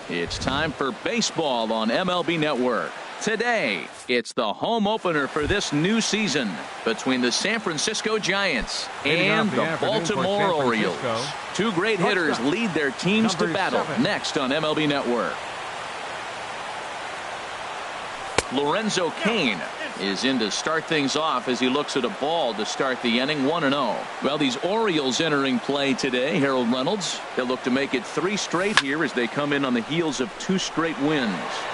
It's time for baseball on MLB Network. Today, it's the home opener for this new season between the San Francisco Giants and the Baltimore Orioles. Two great hitters lead their teams to battle next on MLB Network. Lorenzo Cain is in to start things off as he looks at a ball to start the inning 1-0. Well, these Orioles entering play today, Harold Reynolds, they'll look to make it 3 straight here as they come in on the heels of 2 straight wins.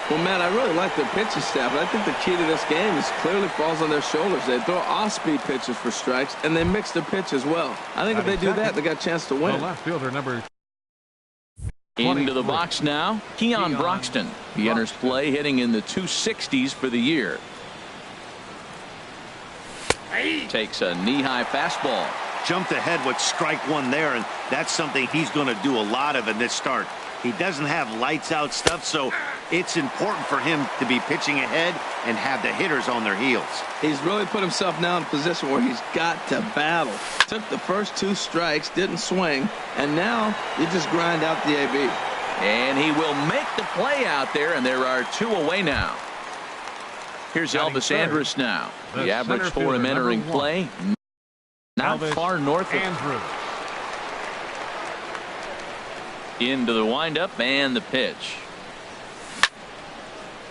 Well, Matt, I really like their pitching staff, but I think the key to this game is clearly falls on their shoulders. They throw off-speed pitches for strikes, and they mix their pitch as well. I think if they do that, they got a chance to win. The left fielder, number into the box now, Keon Broxton. He enters play hitting in the 260s for the year. Takes a knee-high fastball. Jumped ahead with strike 1 there, and that's something he's going to do a lot of in this start. He doesn't have lights-out stuff, so it's important for him to be pitching ahead and have the hitters on their heels. He's really put himself now in a position where he's got to battle. Took the first 2 strikes, didn't swing, and now you just grind out the AB. And he will make the play out there, and there are 2 away now. Here's Elvis Andrus now. The average for him entering play, not far north of Andrus. Into the windup and the pitch.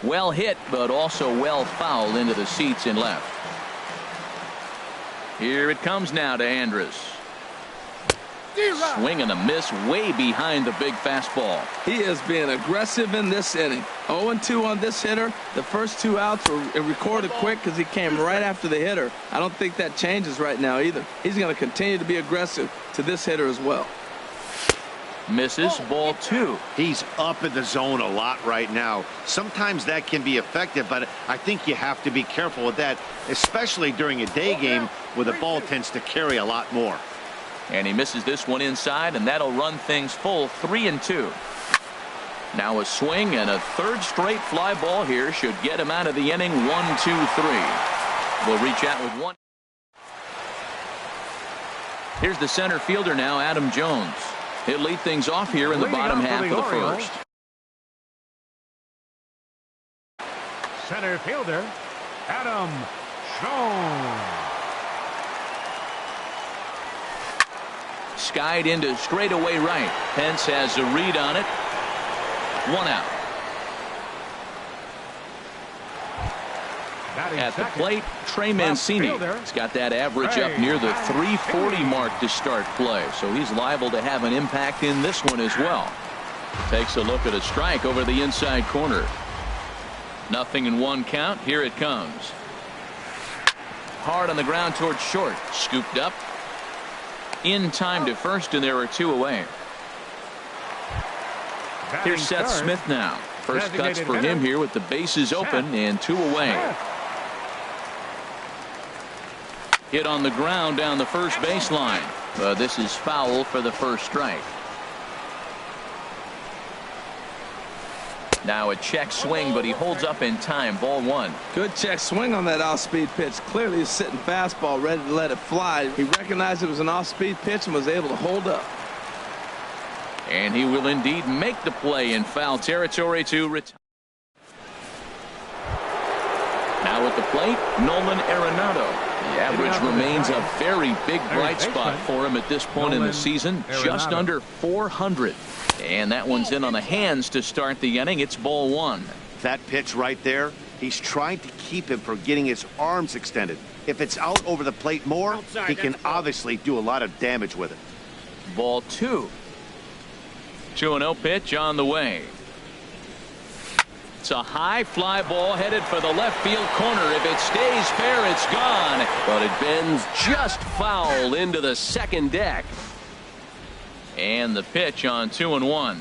Well hit, but also well fouled into the seats in left. Here it comes now to Andrus. Swing and a miss way behind the big fastball. He is being aggressive in this inning. 0-2 on this hitter. The first 2 outs were recorded quick because he came right after the hitter. I don't think that changes right now either. He's going to continue to be aggressive to this hitter as well. Misses, ball 2. He's up in the zone a lot right now. Sometimes that can be effective, but I think you have to be careful with that, especially during a day game where the ball tends to carry a lot more. And he misses this one inside, and that'll run things full 3-2. Now a swing and a 3rd straight fly ball here should get him out of the inning. 1-2-3. We'll reach out with 1. Here's the center fielder now, Adam Jones. He'll lead things off here in the bottom half of the first. Center fielder, Adam Jones. Skied into straightaway right. Pence has a read on it. 1 out. At the plate, Trey Mancini. He's got that average up near the 340 mark to start play, so he's liable to have an impact in this one as well. Takes a look at a strike over the inside corner. 0-1 count. Here it comes. Hard on the ground towards short. Scooped up. In time to first, and there are 2 away. Here's Seth Smith now. First cuts for him here with the bases open and 2 away. Hit on the ground down the first baseline. This is foul for the first strike. Now a check swing, but he holds up in time. Ball 1. Good check swing on that off-speed pitch. Clearly he's sitting fastball ready to let it fly. He recognized it was an off-speed pitch and was able to hold up. And he will indeed make the play in foul territory to retire. Now at the plate, Nolan Arenado. The average remains a very big bright spot for him at this point in the season. Just under 400. And that one's in on the hands to start the inning. It's ball 1. That pitch right there, he's trying to keep him from getting his arms extended. If it's out over the plate more, he can obviously do a lot of damage with it. Ball 2. 2-0 pitch on the way. It's a high fly ball headed for the left field corner. If it stays fair, it's gone. But it bends just foul into the second deck. And the pitch on 2-1.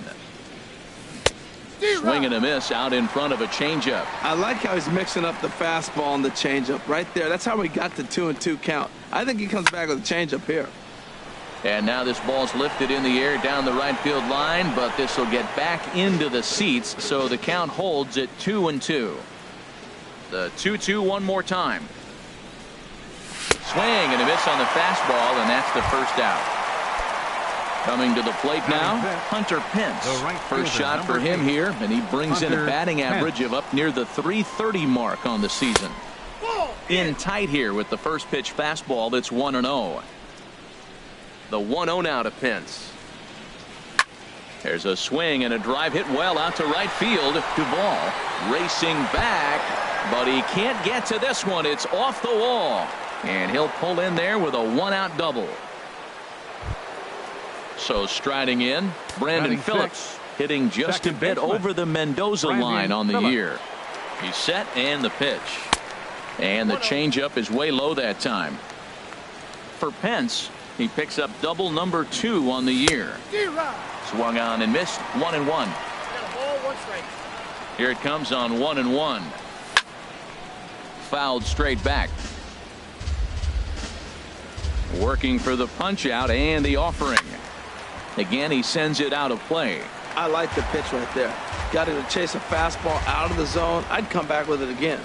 Swing and a miss out in front of a changeup. I like how he's mixing up the fastball and the changeup right there. That's how we got the 2-2 count. I think he comes back with a changeup here. And now this ball's lifted in the air down the right field line, but this will get back into the seats, so the count holds at 2-2. The 2-2 one more time. Swing and a miss on the fastball, and that's the first out. Coming to the plate now, Hunter Pence. First shot for him here, and he brings in a batting average of up near the .330 mark on the season. In tight here with the first pitch fastball that's 1-0. The 1-0 now to Pence. There's a swing and a drive hit well out to right field. Duvall racing back, but he can't get to this one. It's off the wall, and he'll pull in there with a 1-out double. So striding in, Brandon Phillips, hitting just a bit over the Mendoza line on the year. He's set, and the pitch. And the changeup is way low that time. For Pence, he picks up double number 2 on the year. Swung on and missed. 1-1. Here it comes on 1-1. Fouled straight back. Working for the punch out and the offering. Again, he sends it out of play. I like the pitch right there. Got him to chase a fastball out of the zone. I'd come back with it again.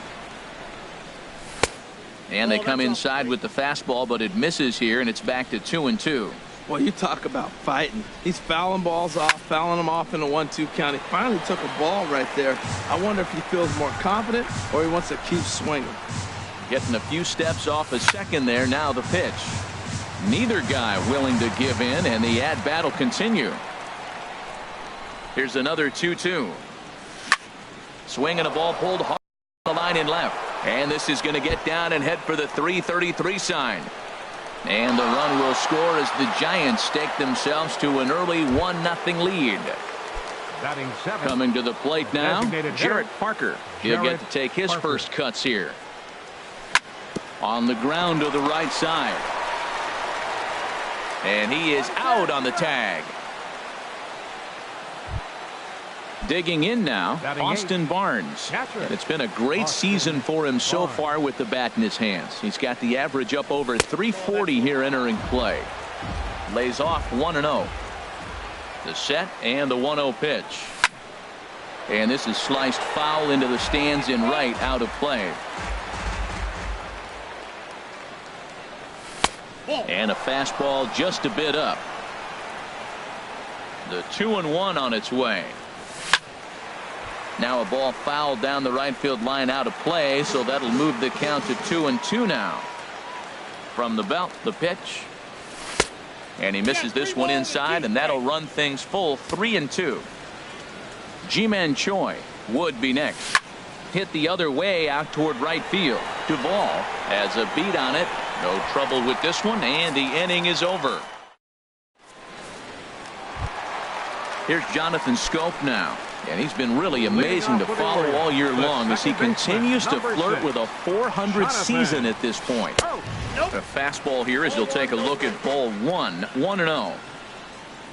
And they come inside with the fastball, but it misses here, and it's back to 2-2. Well, you talk about fighting. He's fouling balls off, fouling them off in a 1-2 count. He finally took a ball right there. I wonder if he feels more confident or he wants to keep swinging. Getting a few steps off a second there. Now the pitch. Neither guy willing to give in, and the at-bat will continue. Here's another 2-2. Swinging a ball pulled hard on the line in left. And this is going to get down and head for the .333 sign. And the run will score as the Giants stake themselves to an early 1-0 lead. Coming to the plate now, Jarrett Parker. He'll get to take his first cuts here. On the ground to the right side. And he is out on the tag. Digging in now, Austin Barnes. And it's been a great season for him so far with the bat in his hands. He's got the average up over .340 here entering play. Lays off 1-0. The set and the 1-0 pitch. And this is sliced foul into the stands in right, out of play. And a fastball just a bit up. The 2-1 on its way. Now a ball fouled down the right field line out of play, so that'll move the count to 2-2 now. From the belt, the pitch. And he misses this one inside, and that'll run things full 3-2. Ji-Man Choi would be next. Hit the other way out toward right field. Duvall has a beat on it. No trouble with this one, and the inning is over. Here's Jonathan Schoop now. And he's been really amazing to follow all year long as he continues to flirt with a .400 season at this point. A fastball here as he'll take a look at ball 1. 1-0.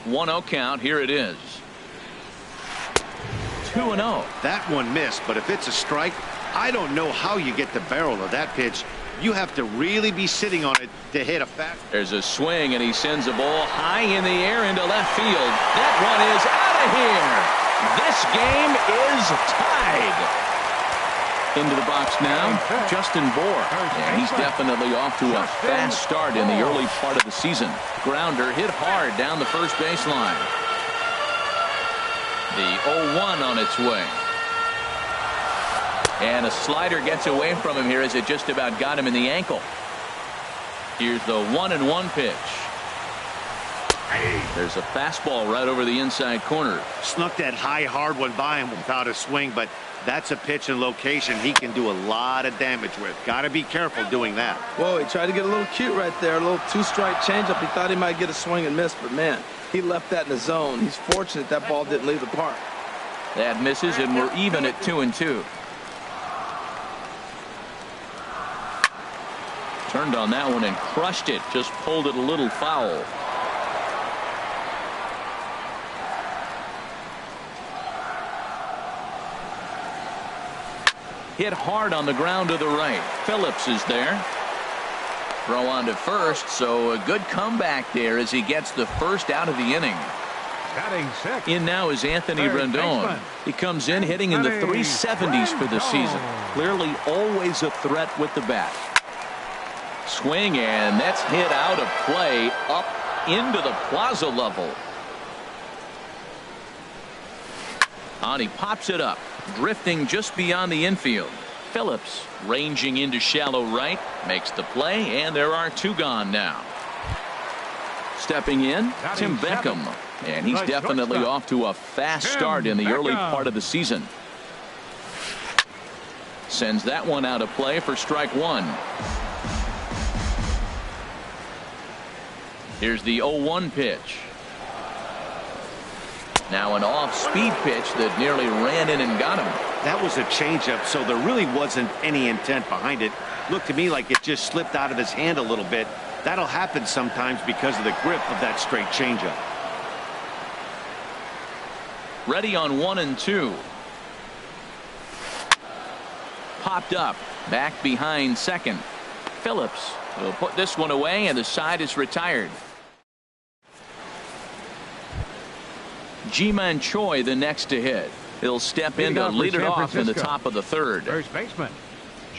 1-0 count. Here it is. 2-0. That one missed, but if it's a strike, I don't know how you get the barrel of that pitch. You have to really be sitting on it to hit a fast. There's a swing, and he sends a ball high in the air into left field. That one is out of here. This game is tied. Into the box now, Justin Bour. And he's definitely off to a fast start in the early part of the season. Grounder hit hard down the first baseline. The 0-1 on its way. And a slider gets away from him here as it just about got him in the ankle. Here's the 1-1 pitch. There's a fastball right over the inside corner. Snuck that high hard one by him without a swing, but that's a pitch and location he can do a lot of damage with. Got to be careful doing that. Whoa, he tried to get a little cute right there. A little 2-strike changeup. He thought he might get a swing and miss, but man, he left that in the zone. He's fortunate that ball didn't leave the park. That misses, and we're even at 2-2. Turned on that one and crushed it. Just pulled it a little foul. Hit hard on the ground to the right. Phillips is there. Throw on to first, so a good comeback there as he gets the first out of the inning. In now is Anthony Rendon. He comes in hitting in the 370s for the season. Clearly always a threat with the bat. Swing, and that's hit out of play, up into the plaza level. And he pops it up, drifting just beyond the infield. Phillips ranging into shallow right, makes the play, and there are 2 gone now. Stepping in, Tim Beckham, and he's definitely off to a fast start in the early part of the season. Sends that one out of play for strike 1. Here's the 0-1 pitch. Now an off-speed pitch that nearly ran in and got him. That was a changeup, so there really wasn't any intent behind it. Looked to me like it just slipped out of his hand a little bit. That'll happen sometimes because of the grip of that straight changeup. Ready on 1-2. Popped up, back behind second. Phillips will put this one away, and the side is retired. Ji-Man Choi the next to hit. He'll step in to lead it off in the top of the 3rd. First baseman.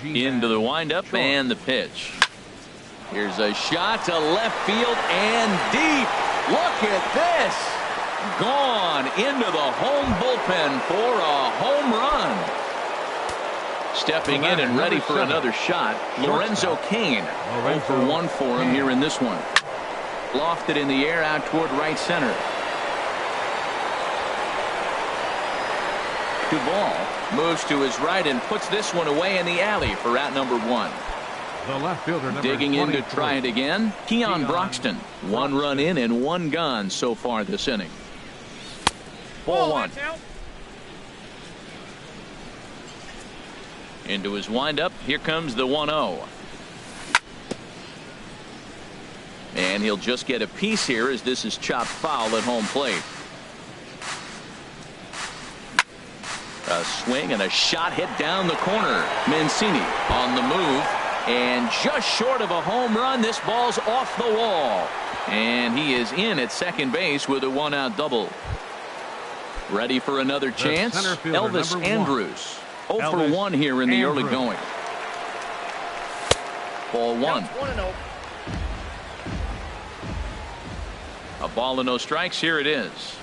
Into the windup and the pitch. Here's a shot to left field and deep. Look at this. Gone into the home bullpen for a home run. Stepping in and ready for another shot, Lorenzo Cain. 0 for 1 for him here in this one. Lofted in the air out toward right center. Duvall moves to his right and puts this one away in the alley for out number 1. The left fielder, number Digging in to 23. try it again. Keon Broxton. 1 run in and 1 gone so far this inning. Ball 1. Into his windup. Here comes the 1-0. And he'll just get a piece here as this is chopped foul at home plate. A swing and a shot hit down the corner. Mancini on the move. And just short of a home run, this ball's off the wall. And he is in at second base with a 1-out double. Ready for another chance. Elvis Andrus. 0 for 1 here in the early going. Ball 1. A ball and no strikes. Here it is.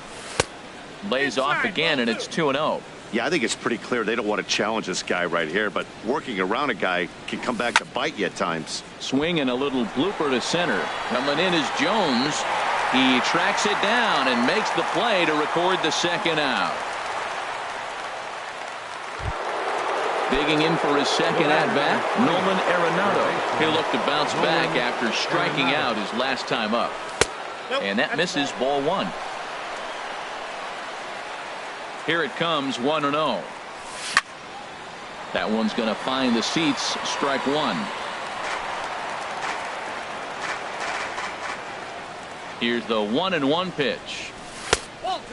Lays off again, and it's 2-0. Yeah, I think it's pretty clear they don't want to challenge this guy right here, but working around a guy can come back to bite you at times. Swing and a little blooper to center. Coming in is Jones. He tracks it down and makes the play to record the 2nd out. Digging in for his 2nd at-bat, Nolan Arenado. He'll look to bounce back after striking out his last time up. And that misses, ball 1. Here it comes, 1-0. That one's going to find the seats, strike 1. Here's the 1-1 pitch.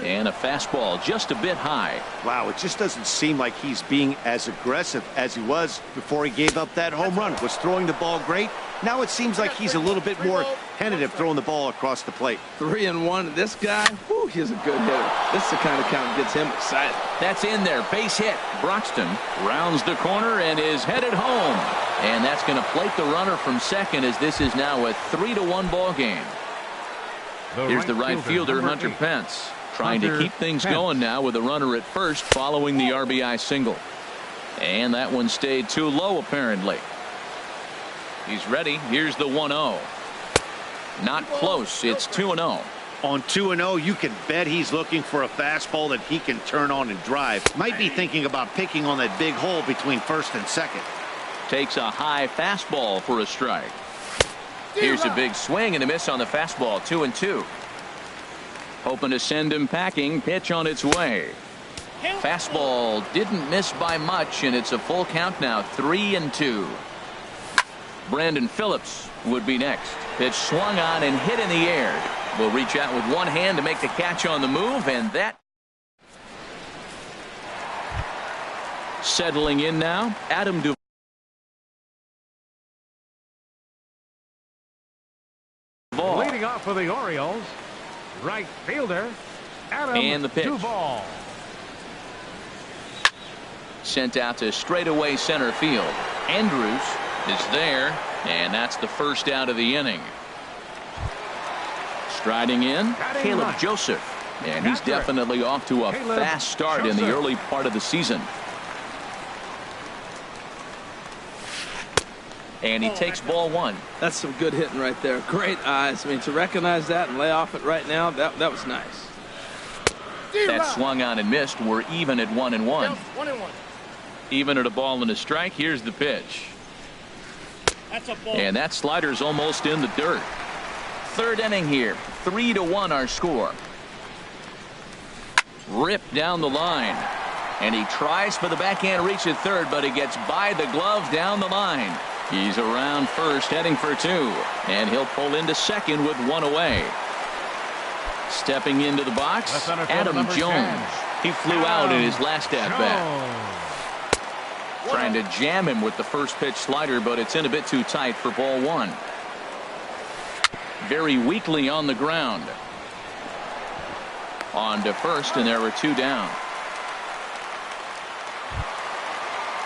And a fastball just a bit high. Wow, it just doesn't seem like he's being as aggressive as he was before he gave up that home run. Was throwing the ball great. Now it seems like he's a little bit more tentative throwing the ball across the plate. 3-1. This guy, whew, he's a good hitter. This is the kind of count that gets him excited. That's in there. Base hit. Broxton rounds the corner and is headed home. And that's going to plate the runner from second as this is now a 3-1 ball game. Here's the right fielder, Hunter Pence. Trying to keep things going now with a runner at first following the RBI single. And that one stayed too low apparently. He's ready. Here's the 1-0. Not close. It's 2-0. On 2-0, you can bet he's looking for a fastball that he can turn on and drive. Might be thinking about picking on that big hole between first and second. Takes a high fastball for a strike. Here's a big swing and a miss on the fastball. 2-2. Hoping to send him packing. Pitch on its way. Fastball didn't miss by much, and it's a full count now. 3-2. Brandon Phillips would be next. Pitch swung on and hit in the air. Will reach out with one hand to make the catch on the move, and that. Settling in now, Adam Duvall. Leading off for the Orioles, right fielder Adam Duvall. Sent out to straightaway center field. Andrus is there, and that's the first out of the inning. Striding in, Caleb Joseph. And he's definitely off to a fast start in the early part of the season. And he takes ball one. That's some good hitting right there. Great eyes. I mean, to recognize that and lay off it right now, that was nice. That swung on and missed. We're even at 1-1. Even at a ball and a strike. Here's the pitch. That's a ball. And that slider's almost in the dirt. Third inning here. 3-1 our score. Ripped down the line. And he tries for the backhand reach at third, but he gets by the glove down the line. He's around first, heading for two. And he'll pull into second with one away. Stepping into the box, Adam Jones. He flew out in his last at-bat. Trying to jam him with the first pitch slider, but it's in a bit too tight for ball one. Very weakly on the ground. On to first, and there were two down.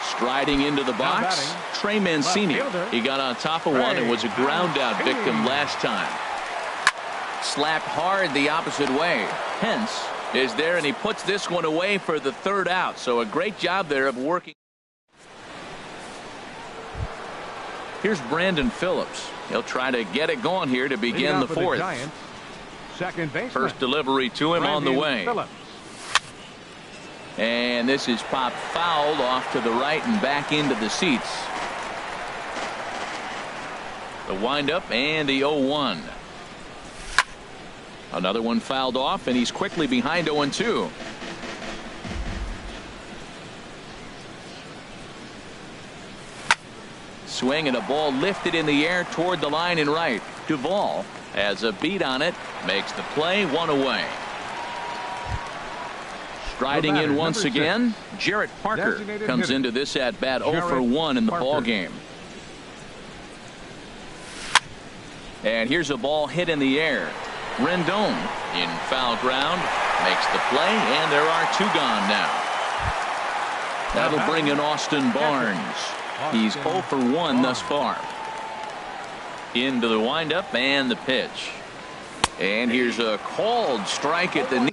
Striding into the box, Trey Mancini. He got on top of one and was a ground out victim last time. Slapped hard the opposite way. Hence is there, and he puts this one away for the third out. So a great job there of working. Here's Brandon Phillips. He'll try to get it going here to begin the fourth. First delivery to him on the way. And this is popped fouled off to the right and back into the seats. The windup and the 0-1. Another one fouled off, and he's quickly behind 0-2. Swing and a ball lifted in the air toward the line and right. Duvall has a beat on it, makes the play, one away. Striding in once again, Jarrett Parker comes into this at bat 0 for 1 in the ball game. And here's a ball hit in the air. Rendon in foul ground makes the play, and there are two gone now. That'll bring in Austin Barnes. He's 0 for 1 thus far. Into the windup and the pitch. And here's a called strike at the knee.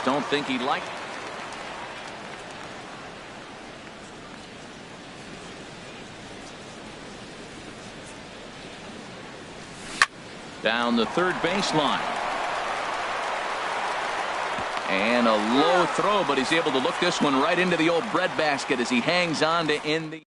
Don't think he liked it. Down the third baseline. And a low throw, but he's able to look this one right into the old breadbasket as he hangs on to end the.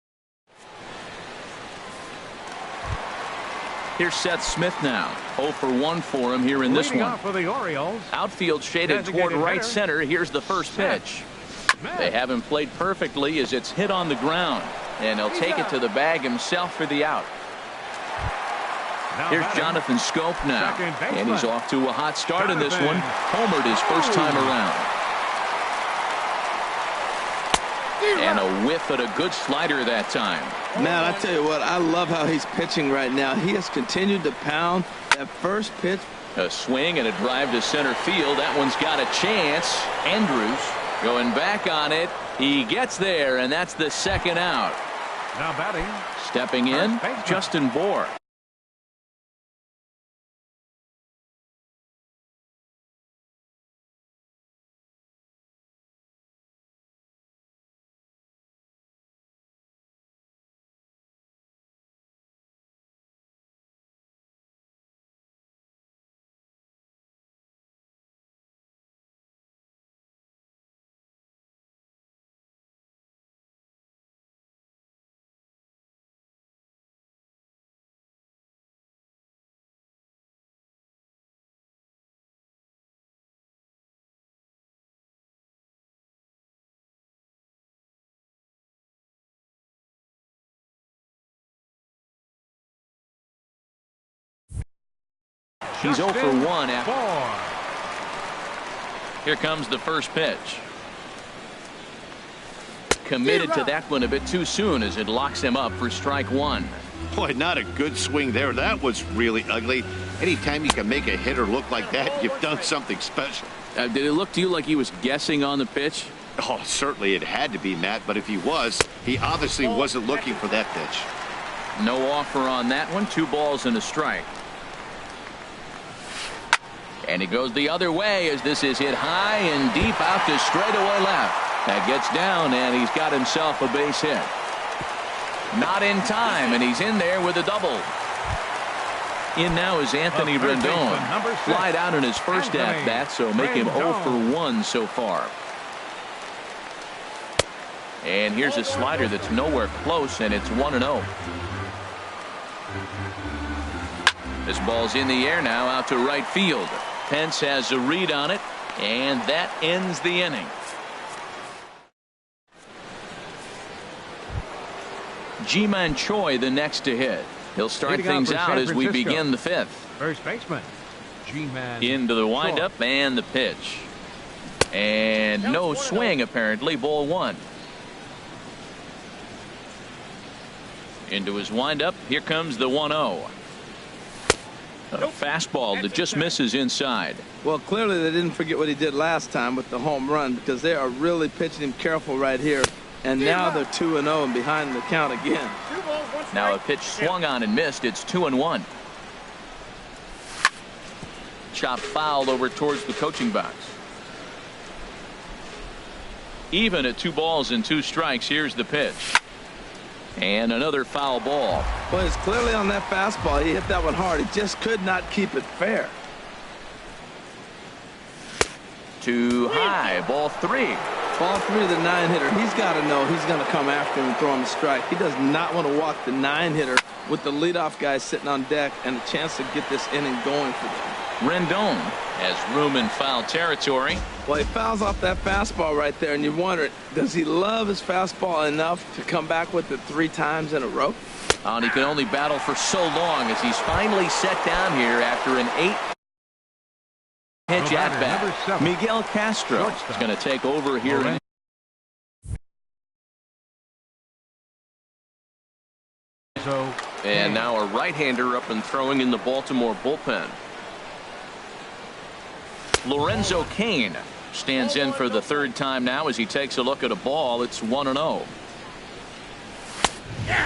Here's Seth Smith now. 0 for 1 for him here in this one. For the Orioles, outfield shaded toward right center. Here's the first pitch. They have him played perfectly as it's hit on the ground. And he'll take it to the bag himself for the out. Here's Jonathan Scope now. And he's off to a hot start in this one. Homered his first time around. And a whiff at a good slider that time. Man, I tell you what, I love how he's pitching right now. He has continued to pound that first pitch. A swing and a drive to center field. That one's got a chance. Andrews going back on it. He gets there, and that's the second out. Now batting. Stepping in, Justin Bour. He's 0 for 1 after. Here comes the first pitch. Committed to that one a bit too soon as it locks him up for strike one. Boy, not a good swing there. That was really ugly. Anytime you can make a hitter look like that, you've done something special. Did it look to you like he was guessing on the pitch? Oh, certainly it had to be, Matt, but if he was, he obviously wasn't looking for that pitch. No offer on that one. 2 balls and a strike. And it goes the other way as this is hit high and deep out to straightaway left. That gets down, and he's got himself a base hit. Not in time, and he's in there with a double. In now is Anthony Rendon. Flied out in his first at-bat, so make him 0 for 1 so far. And here's a slider that's nowhere close, and it's 1-0. This ball's in the air now out to right field. Pence has a read on it, and that ends the inning. Ji-Man Choi the next to hit. He'll start things out as we begin the 5th. First baseman Ji-Man into the windup Choi. and the pitch. And no swing apparently. Ball 1. Into his windup. Here comes the 1-0. A fastball that just misses inside. Well, clearly they didn't forget what he did last time with the home run, because they are really pitching him careful right here. And now they're 2-0 and behind the count again. Now a pitch swung on and missed. It's 2-1. Chop foul over towards the coaching box. Even at 2 balls and 2 strikes. Here's the pitch. And another foul ball. Well, it's clearly on that fastball. He hit that one hard. He just could not keep it fair. Too high. Ball 3. Ball 3, the 9-hitter. He's got to know he's going to come after him and throw him a strike. He does not want to walk the 9-hitter with the leadoff guy sitting on deck and a chance to get this inning going for them. Rendon has room in foul territory. Well, he fouls off that fastball right there, and you wonder, does he love his fastball enough to come back with it 3 times in a row? And he can only battle for so long as he's finally set down here after an 8-pitch at-bat. Miguel Castro is going to take over here. And now a right-hander up and throwing in the Baltimore bullpen. Lorenzo Cain stands in for the 3rd time now as he takes a look at a ball. It's 1-0.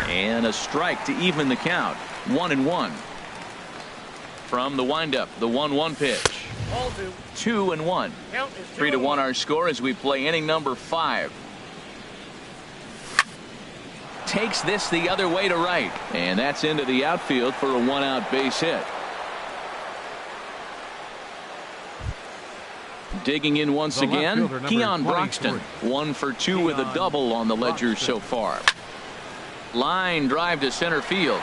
And a strike to even the count. 1-1. From the windup, the 1-1 pitch. 2-1. 3-1 our score as we play inning number 5. Takes this the other way to right. And that's into the outfield for a 1-out base hit. Digging in once again, Keon Broxton. 1 for 2 with a double on the ledger so far. Line drive to center field.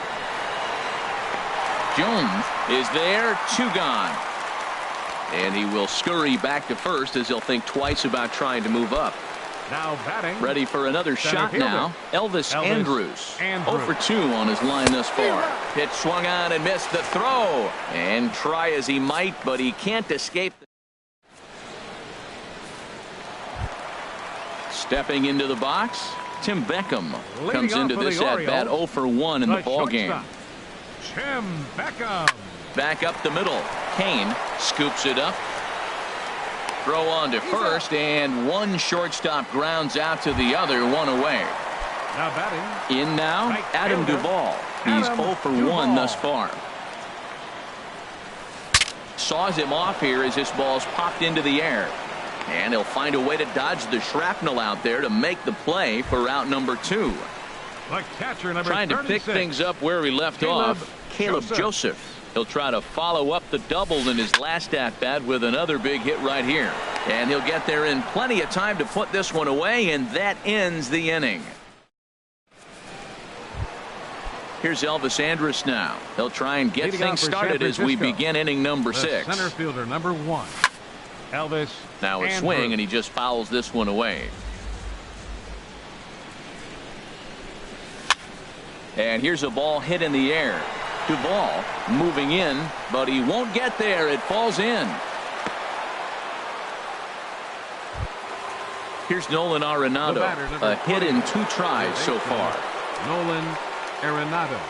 Jones is there. 2 gone. And he will scurry back to first as he'll think twice about trying to move up. Now batting. Ready for another shot now. Elvis Andrus. 0 for 2 on his line thus far. Pitch swung on and missed the throw. And try as he might, but he can't escape. Stepping into the box, Tim Beckham comes into this at-bat 0 for 1 in the ball game. Tim Beckham. Back up the middle. Cain scoops it up. Throw on to first, and one shortstop grounds out to the other, 1 away. Now batting. In now, Adam Duvall. He's 0 for 1 thus far. Saws him off here as this ball's popped into the air. And he'll find a way to dodge the shrapnel out there to make the play for out number 2. The catcher, number Trying to 36. pick things up where we left off. Caleb Joseph. He'll try to follow up the double in his last at-bat with another big hit right here. And he'll get there in plenty of time to put this one away, and that ends the inning. Here's Elvis Andrus now. He'll try and get things started as we begin inning number 6. Center fielder number 1. Elvis. Now a swing, and he just fouls this one away. And here's a ball hit in the air. Duvall moving in, but he won't get there. It falls in. Here's Nolan Arenado, a hit in 2 tries so far. Nolan Arenado.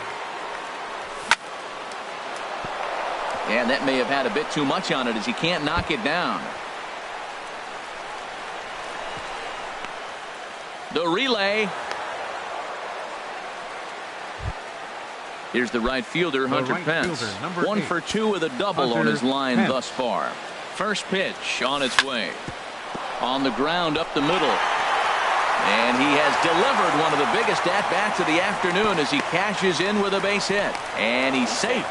And that may have had a bit too much on it as he can't knock it down. The relay. Here's the right fielder, Hunter Pence. 1 for 2 with a double on his line thus far. First pitch on its way. On the ground up the middle. And he has delivered one of the biggest at-bats of the afternoon as he cashes in with a base hit. And he's safe.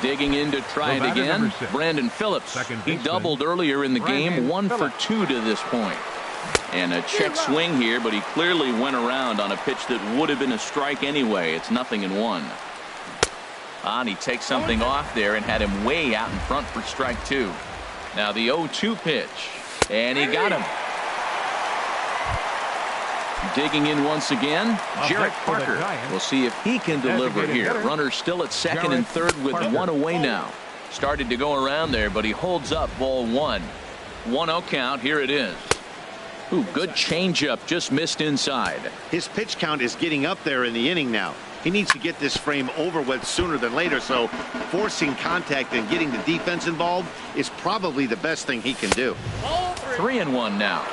Digging in to try it again, Brandon Phillips. He doubled earlier in the game, 1 for 2 to this point. And a check swing here, but he clearly went around on a pitch that would have been a strike anyway. It's 0-1. And he takes something off there and had him way out in front for strike 2. Now the 0-2 pitch, and he got him. Digging in once again, Jarrett Parker. We'll see if he can deliver here. Runner still at second and third with 1 away now. Started to go around there, but he holds up ball 1. 1-0 count. Here it is. Ooh, good changeup, just missed inside. His pitch count is getting up there in the inning now. He needs to get this frame over with sooner than later, so forcing contact and getting the defense involved is probably the best thing he can do. 3-1 now.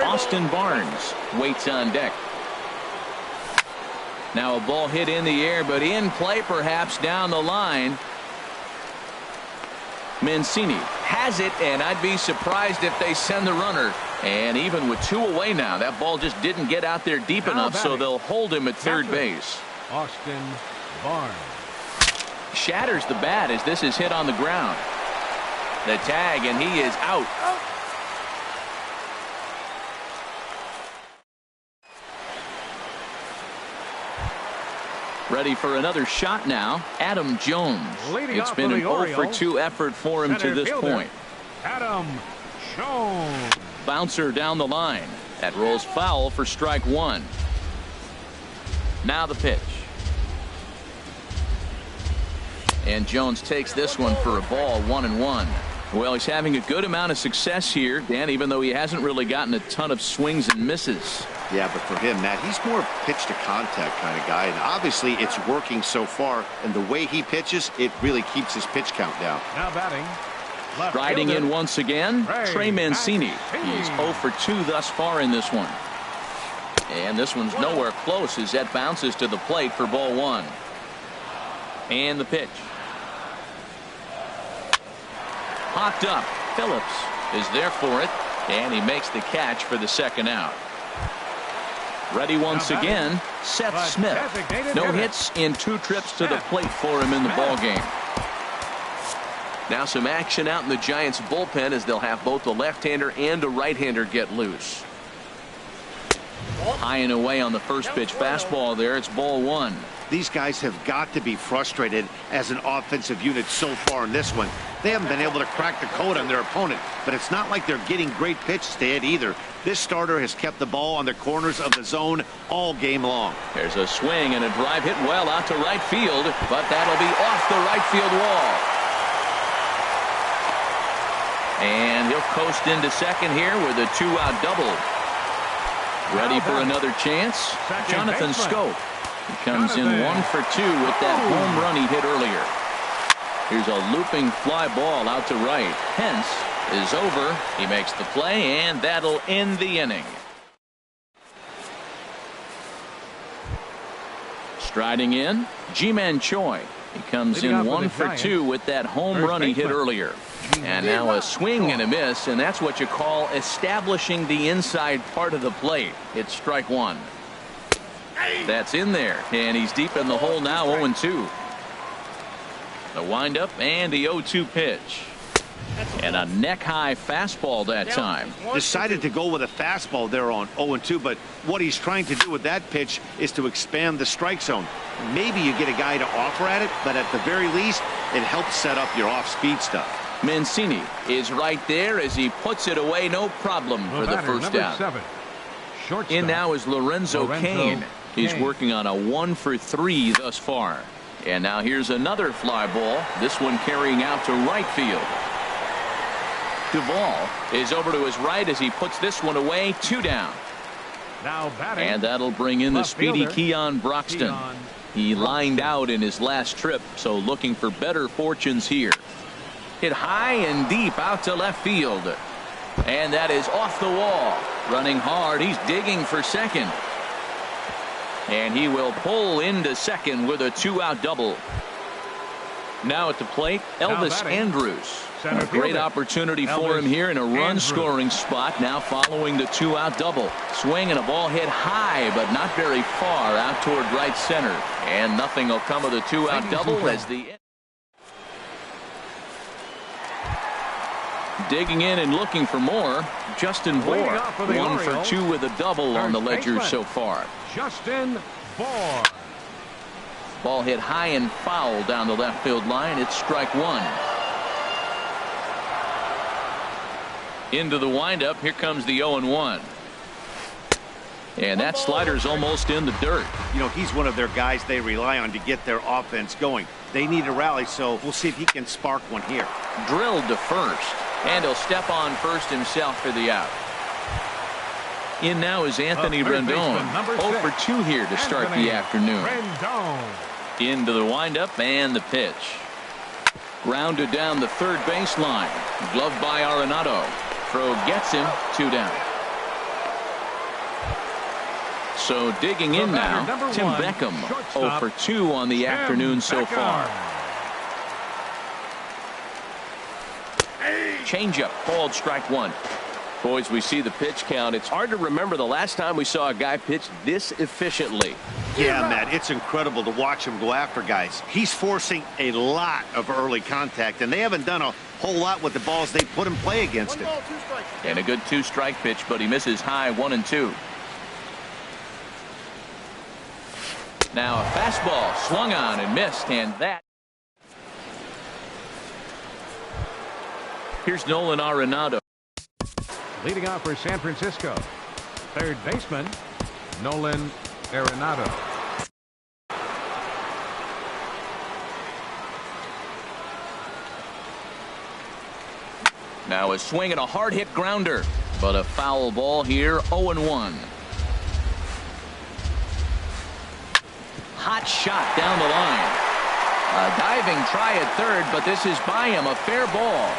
Austin Barnes waits on deck. Now a ball hit in the air, but in play perhaps down the line. Mancini has it, and I'd be surprised if they send the runner. And even with 2 away now, that ball just didn't get out there deep enough, so they'll hold him at third base. Austin Barnes shatters the bat as this is hit on the ground. The tag, and he is out. Ready for another shot now, Adam Jones. It's been an 0 for 2 effort for him to this point. Adam Jones. Bouncer down the line. That rolls foul for strike 1. Now the pitch. And Jones takes this one for a ball, 1-1. Well, he's having a good amount of success here, Dan, even though he hasn't really gotten a ton of swings and misses. Yeah, but for him, Matt, he's more pitch to contact kind of guy, and obviously it's working so far, and the way he pitches, it really keeps his pitch count down. Now batting. Striding in once again, Trey Mancini. He's 0 for 2 thus far in this one. And this one's nowhere close as that bounces to the plate for ball 1. And the pitch. Popped up. Phillips is there for it, and he makes the catch for the second out. Ready once again, Seth Smith. No hits in 2 trips to the plate for him in the ball game. Now some action out in the Giants bullpen as they'll have both a left-hander and a right-hander get loose. High and away on the first pitch fastball there. It's ball 1. These guys have got to be frustrated as an offensive unit so far in this one. They haven't been able to crack the code on their opponent, but it's not like they're getting great pitches to hit either. This starter has kept the ball on the corners of the zone all game long. There's a swing and a drive hit well out to right field, but that'll be off the right field wall. And he'll coast into second here with a 2-out double. Ready for another chance? Jonathan Schoop. He comes in 1 for 2 with that home run he hit earlier. Here's a looping fly ball out to right. Pence is over. He makes the play, and that'll end the inning. Striding in, Ji-Man Choi. He comes in 1 for 2 with that home run he hit earlier. And now a swing and a miss, and that's what you call establishing the inside part of the plate. It's strike 1. That's in there, and he's deep in the hole now, 0-2. The windup and the 0-2 pitch. And a neck-high fastball that time. Decided to go with a fastball there on 0-2, but what he's trying to do with that pitch is to expand the strike zone. Maybe you get a guy to offer at it, but at the very least, it helps set up your off-speed stuff. Mancini is right there as he puts it away, no problem for the first out. In now is Lorenzo Cain. He's working on a 1-for-3 thus far. And now here's another fly ball. This one carrying out to right field. Duvall is over to his right as he puts this one away. 2 down. Now batting. And that'll bring in the left speedy fielder, Keon Broxton. Keon He lined Broxton. out in his last trip, so looking for better fortunes here. Hit high and deep out to left field. And that is off the wall. Running hard. He's digging for second. And he will pull into second with a 2-out double. Now at the plate, Elvis batting, Andrus. center A great fielder, opportunity for Elvis him here in a Andrus. run-scoring spot now following the 2-out double. Swing and a ball hit high, but not very far out toward right center. And nothing will come of the 2-out double as the... Digging in and looking for more, Justin Bohr. Leading off for the 1 for Orioles, 2 with a double on the third ledger baseman, so far. Justin Bohr. Ball hit high and foul down the left field line. It's strike 1. Into the windup. Here comes the 0-1. And that slider's almost in the dirt. You know, he's one of their guys they rely on to get their offense going. They need a rally, so we'll see if he can spark one here. Drilled to first. And he'll step on first himself for the out. In now is Anthony third Rendon. baseman, number 0 for 6, 2 here to start Anthony the afternoon. Rendon. Into the windup and the pitch. Grounded down the third baseline. Gloved by Arenado. Throw gets him. 2 down. So digging in now, number Tim 1, Beckham. 0 shortstop, for 2 on the Tim afternoon so Beckham. far. Changeup called strike 1. Boys, we see the pitch count. It's hard to remember the last time we saw a guy pitch this efficiently. Yeah, Matt, it's incredible to watch him go after guys. He's forcing a lot of early contact, and they haven't done a whole lot with the balls they put in play against him. And a good 2-strike pitch, but he misses high 1 and 2. Now a fastball swung on and missed, and that. Here's Nolan Arenado. Leading off for San Francisco, third baseman, Nolan Arenado. Now a swing and a hard hit grounder, but a foul ball here. 0-1. Hot shot down the line. A diving try at third, but this is by him. A fair ball.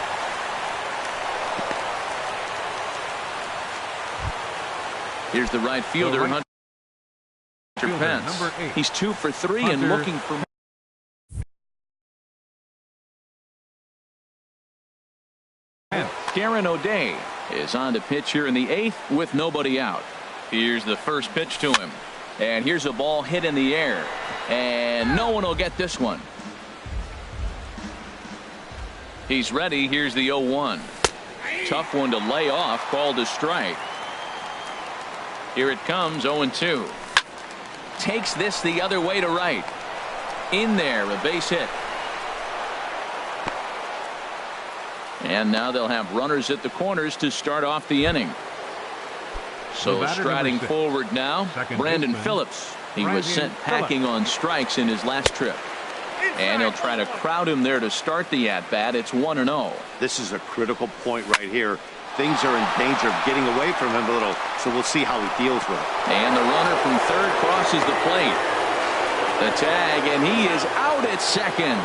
Here's the right fielder, Hunter Pence. Number 8. He's 2 for 3 Hunter and looking for. Darren O'Day is on to pitch here in the 8th with nobody out. Here's the first pitch to him. And here's a ball hit in the air. And no one will get this one. He's ready. Here's the 0-1. Tough one to lay off. Called a strike. Here it comes. 0-2. Takes this the other way to right. In there, a base hit. And now they'll have runners at the corners to start off the inning. So striding forward now, Brandon Phillips. He was sent packing on strikes in his last trip. And he'll try to crowd him there to start the at-bat. It's 1-0. This is a critical point right here. Things are in danger of getting away from him a little, so we'll see how he deals with it. And the runner from third crosses the plate. The tag, and he is out at second.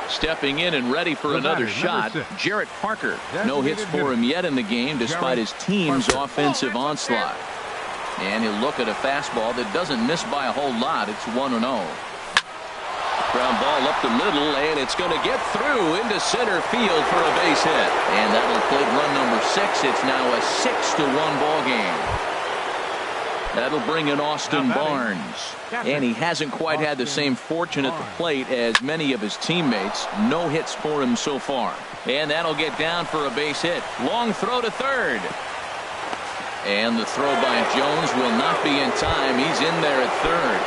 Stepping in and ready for another shot, Jarrett Parker. No hits for him yet in the game despite his team's offensive onslaught. And he'll look at a fastball that doesn't miss by a whole lot. It's 1-0. Ground ball up the middle, and it's going to get through into center field for a base hit. And that'll plate run number 6. It's now a 6-1 ball game. That'll bring in Austin Barnes. And he hasn't quite had the same fortune at the plate as many of his teammates. No hits for him so far. And that'll get down for a base hit. Long throw to third. And the throw by Jones will not be in time. He's in there at third.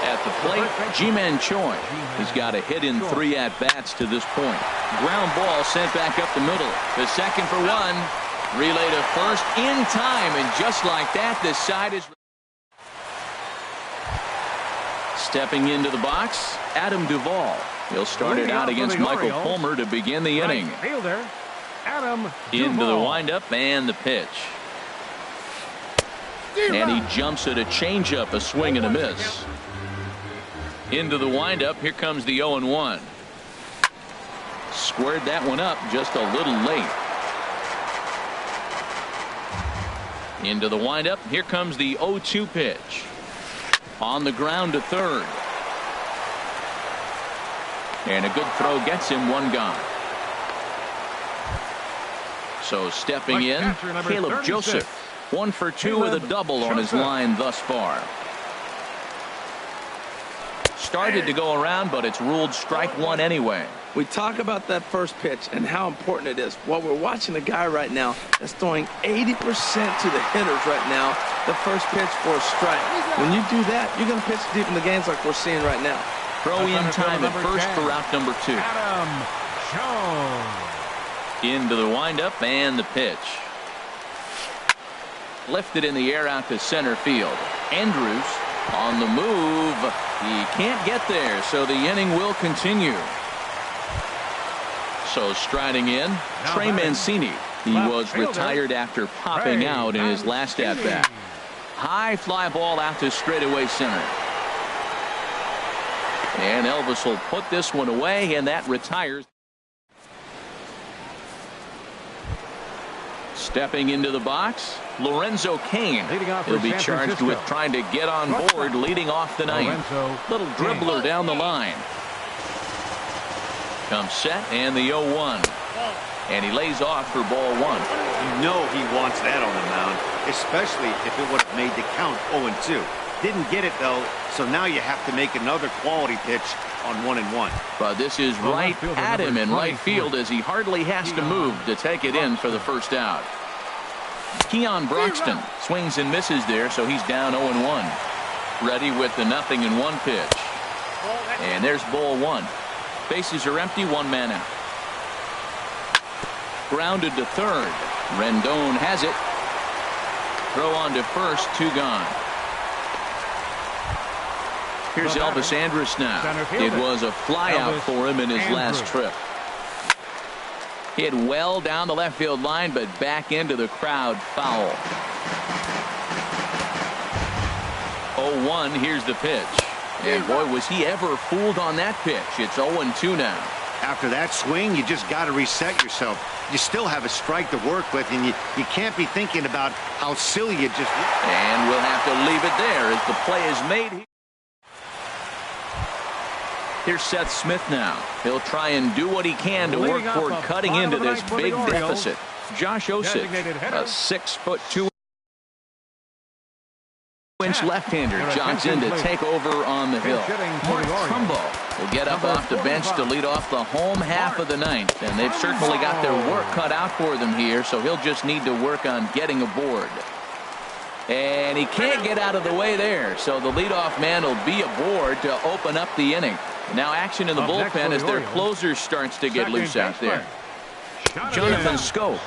At the plate, Ji-Man Choi. He's got a hit in 3 at-bats to this point. Ground ball sent back up the middle. The second for 1. Relay to first in time, and just like that, this side is stepping into the box. Adam Duvall. He'll start it out against Michael Fulmer to begin the inning. Fielder, Adam Into the windup and the pitch. And he jumps at a changeup, a swing and a miss. Into the windup. Here comes the 0-1. Squared that one up just a little late. Into the windup. Here comes the 0-2 pitch. On the ground to third. And a good throw gets him one gone. So stepping in, Caleb Joseph. 1 for 2 with a double on his line thus far. Started to go around, but it's ruled strike one anyway. We talk about that first pitch and how important it is. Well, we're watching a guy right now that's throwing 80% to the hitters right now. The first pitch for a strike. When you do that, you're going to pitch deep in the games like we're seeing right now. Throw in time at first for out number 2. Adam Jones. Into the windup and the pitch. Lifted in the air out to center field. Andrews on the move. He can't get there, so the inning will continue. So striding in, Trey Mancini. He was retired after popping out in his last at-bat. High fly ball out to straightaway center. And Elvis will put this one away, and that retires. Stepping into the box, Lorenzo Cain. He'll be charged with trying to get on board leading off the ninth. Little dribbler down the line. Comes set and the 0-1. And he lays off for ball 1. You know he wants that on the mound, especially if it would have made the count 0-2. Didn't get it though, so now you have to make another quality pitch on 1-1. But this is right at him in right field as he hardly has to move to take it in for the first out. Keon Broxton swings and misses there, so he's down 0-1. Ready with the 0-1 pitch. And there's ball 1. Bases are empty, 1 man out. Grounded to third. Rendon has it. Throw on to first, 2 gone. Here's Elvis Andrus now. It was a flyout for him in his last trip. Hit well down the left field line, but back into the crowd, foul. 0-1, here's the pitch. And boy, was he ever fooled on that pitch. It's 0-2 now. After that swing, you just got to reset yourself. You still have a strike to work with, and you can't be thinking about how silly you just... And we'll have to leave it there as the play is made. Here's Seth Smith now. He'll try and do what he can to work toward cutting into this big deficit. Josh Osich, a 6'2" left-hander, jogs in to take over on the hill. Mark Trumbo will get up off the bench to lead off the home half of the ninth, and they've certainly got their work cut out for them here, so he'll just need to work on getting aboard. And he can't get out of the way there, so the leadoff man will be aboard to open up the inning. Now action in the bullpen as their closer starts to get loose out there. Jonathan Schoop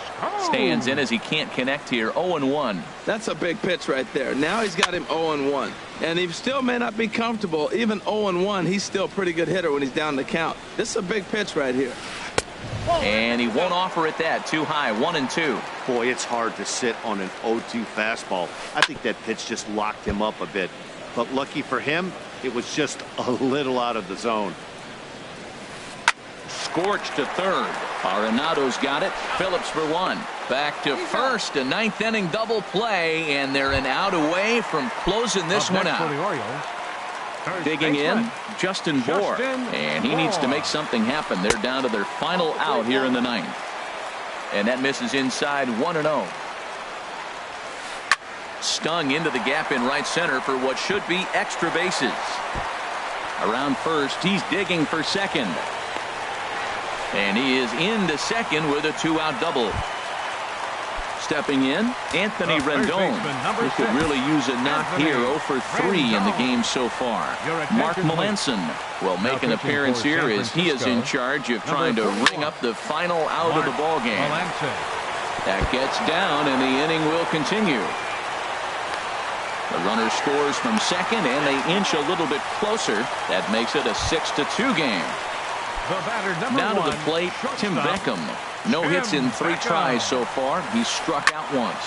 stands in as he can't connect here. 0-1. That's a big pitch right there. Now he's got him 0-1. And he still may not be comfortable. Even 0-1, he's still a pretty good hitter when he's down the count. This is a big pitch right here. And he won't offer it that. Too high. 1-2. Boy, it's hard to sit on an 0-2 fastball. I think that pitch just locked him up a bit. But lucky for him, it was just a little out of the zone. Scorched to third. Arenado's got it. Phillips for 1. Back to first. A 9th inning double play, and they're an out away from closing this one out. Digging in, Justin Bour, and he needs to make something happen. They're down to their final out here in the 9th. And that misses inside. 1-0. Stung into the gap in right center for what should be extra bases. Around first, he's digging for second. And he is into second with a 2-out double. Stepping in, Anthony Rendon. He could really use a knock here. 0 for 3 in the game so far. Mark Melanson will make an appearance here as he is in charge of trying to ring up the final out of the ball game. That gets down, and the inning will continue. The runner scores from second, and they inch a little bit closer. That makes it a 6-2 game. The batter, Now to number the 1, plate, Tim Beckham. No hits in 3 tries so far. He struck out once.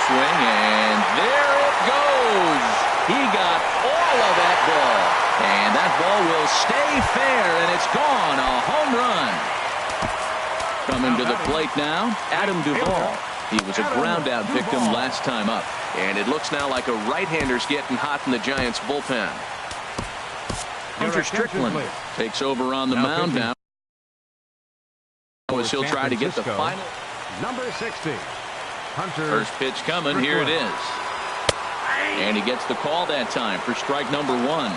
Swing, and there it goes. He got all of that ball. And that ball will stay fair, and it's gone. A home run. Coming to the plate now, Adam Duvall. He was a ground-out victim last time up. And it looks now like a right-hander's getting hot in the Giants' bullpen. Hunter Strickland takes over on the mound now. As he'll try to get the final. Number 60, Hunter. First pitch coming. Here it is. And he gets the call that time for strike number 1.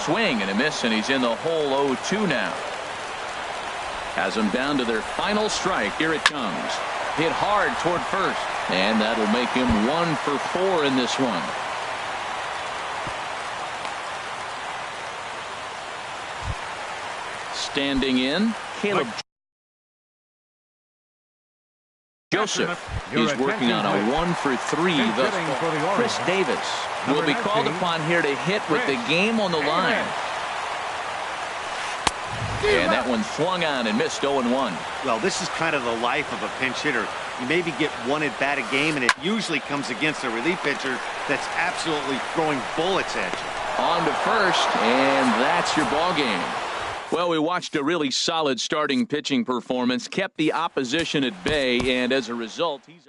Swing and a miss, and he's in the hole 0-2 now. Has them down to their final strike. Here it comes. Hit hard toward first. And that'll make him 1 for 4 in this one. Standing in, Caleb Joseph. He's working on a 1 for 3 thus far. Chris Davis will be called upon here to hit with the game on the line. And that one swung on and missed 0-1. Well, this is kind of the life of a pinch hitter. You maybe get 1 at bat a game, and it usually comes against a relief pitcher that's absolutely throwing bullets at you. On to first, and that's your ball game. Well, we watched a really solid starting pitching performance, kept the opposition at bay, and as a result, he's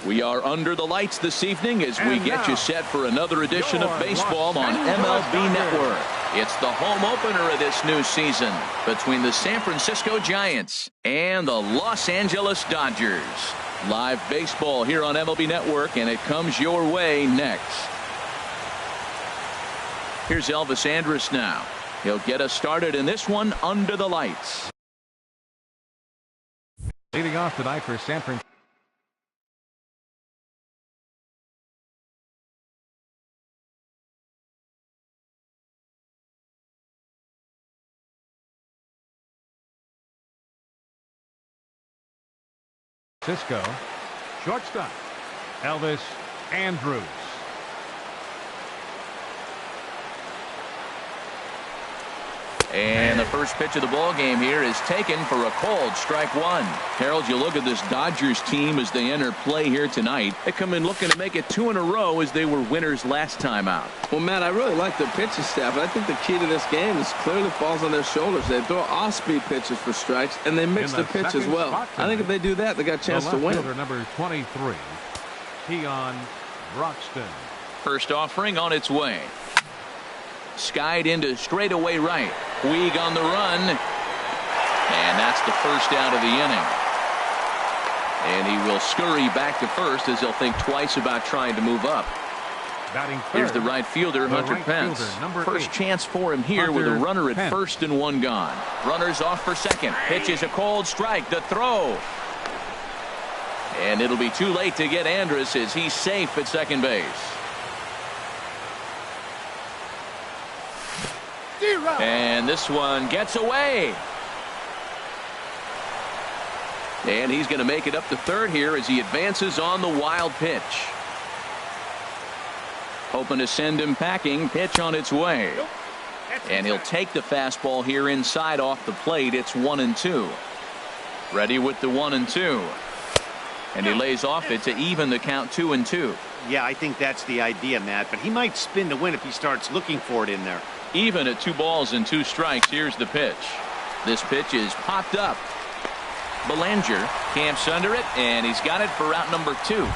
We are under the lights this evening as we get you set for another edition of baseball on MLB Network. It's the home opener of this new season between the San Francisco Giants and the Los Angeles Dodgers. Live baseball here on MLB Network, and it comes your way next. Here's Elvis Andrus now. He'll get us started in this one under the lights. Leading off tonight for San Francisco. Shortstop, Elvis Andrus. And the first pitch of the ball game here is taken for a called strike one. Harold, you look at this Dodgers team as they enter play here tonight. They come in looking to make it 2 in a row as they were winners last time out. Well, Matt, I really like their pitching staff, but I think the key to this game is clearly falls on their shoulders. They throw off-speed pitches for strikes, and they mix the pitch as well. I think if they do that, they got a chance to win. Number 23, Keon Broxton. First offering on its way. Skied into straightaway right. Puig on the run. And that's the first out of the inning. And he will scurry back to first as he'll think twice about trying to move up. Batting third, here's the right fielder, Hunter Pence. First chance for him here with a runner at first and one gone. Runners off for second. Pitches a cold strike. The throw. And it'll be too late to get Andrus as he's safe at second base. And this one gets away. And he's going to make it up to third here as he advances on the wild pitch. Hoping to send him packing. Pitch on its way. And he'll take the fastball here inside off the plate. It's 1-2. Ready with the 1-2. And he lays off it to even the count 2-2. Yeah, I think that's the idea, Matt. But he might spin to win if he starts looking for it in there. Even at 2 balls and 2 strikes. Here's the pitch. This pitch is popped up. Belanger camps under it, and he's got it for out number 2.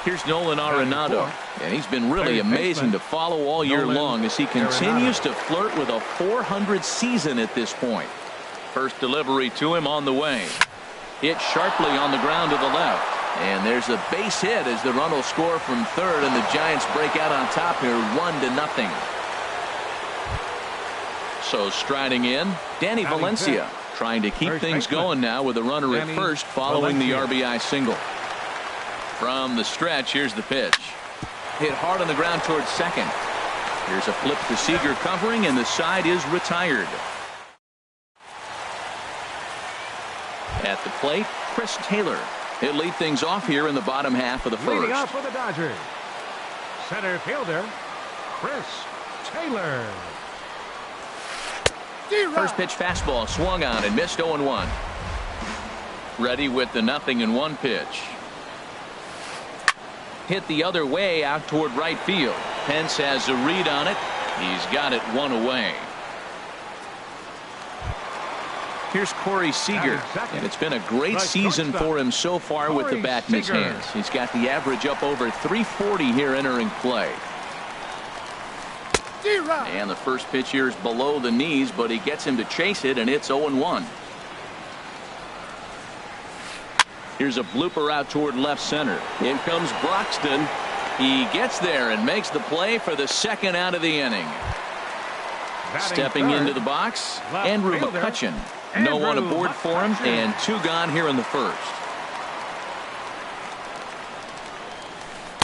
Here's Nolan Arenado, and he's been really amazing to follow all year long as he continues to flirt with a .400 season at this point. First delivery to him on the way. Hit sharply on the ground to the left. And there's a base hit as the run will score from third, and the Giants break out on top here 1-0. So striding in, Danny Valencia trying to keep things going now with a runner at first following the RBI single. From the stretch, here's the pitch. Hit hard on the ground towards second. Here's a flip to Seager covering, and the side is retired. At the plate, Chris Taylor. He'll lead things off here in the bottom half of the first. Leading off for the Dodgers, center fielder Chris Taylor. First pitch fastball swung on and missed 0-1. Ready with the 0-1 pitch. Hit the other way out toward right field. Pence has a read on it. He's got it 1 away. Here's Corey Seager, and it's been a great season for him so far with the bat in his hands. He's got the average up over 340 here entering play. And the first pitch here is below the knees, but he gets him to chase it, and it's 0-1. Here's a blooper out toward left center. In comes Broxton. He gets there and makes the play for the second out of the inning. Stepping into the box, Andrew McCutchen. No one aboard for him, and 2 gone here in the first.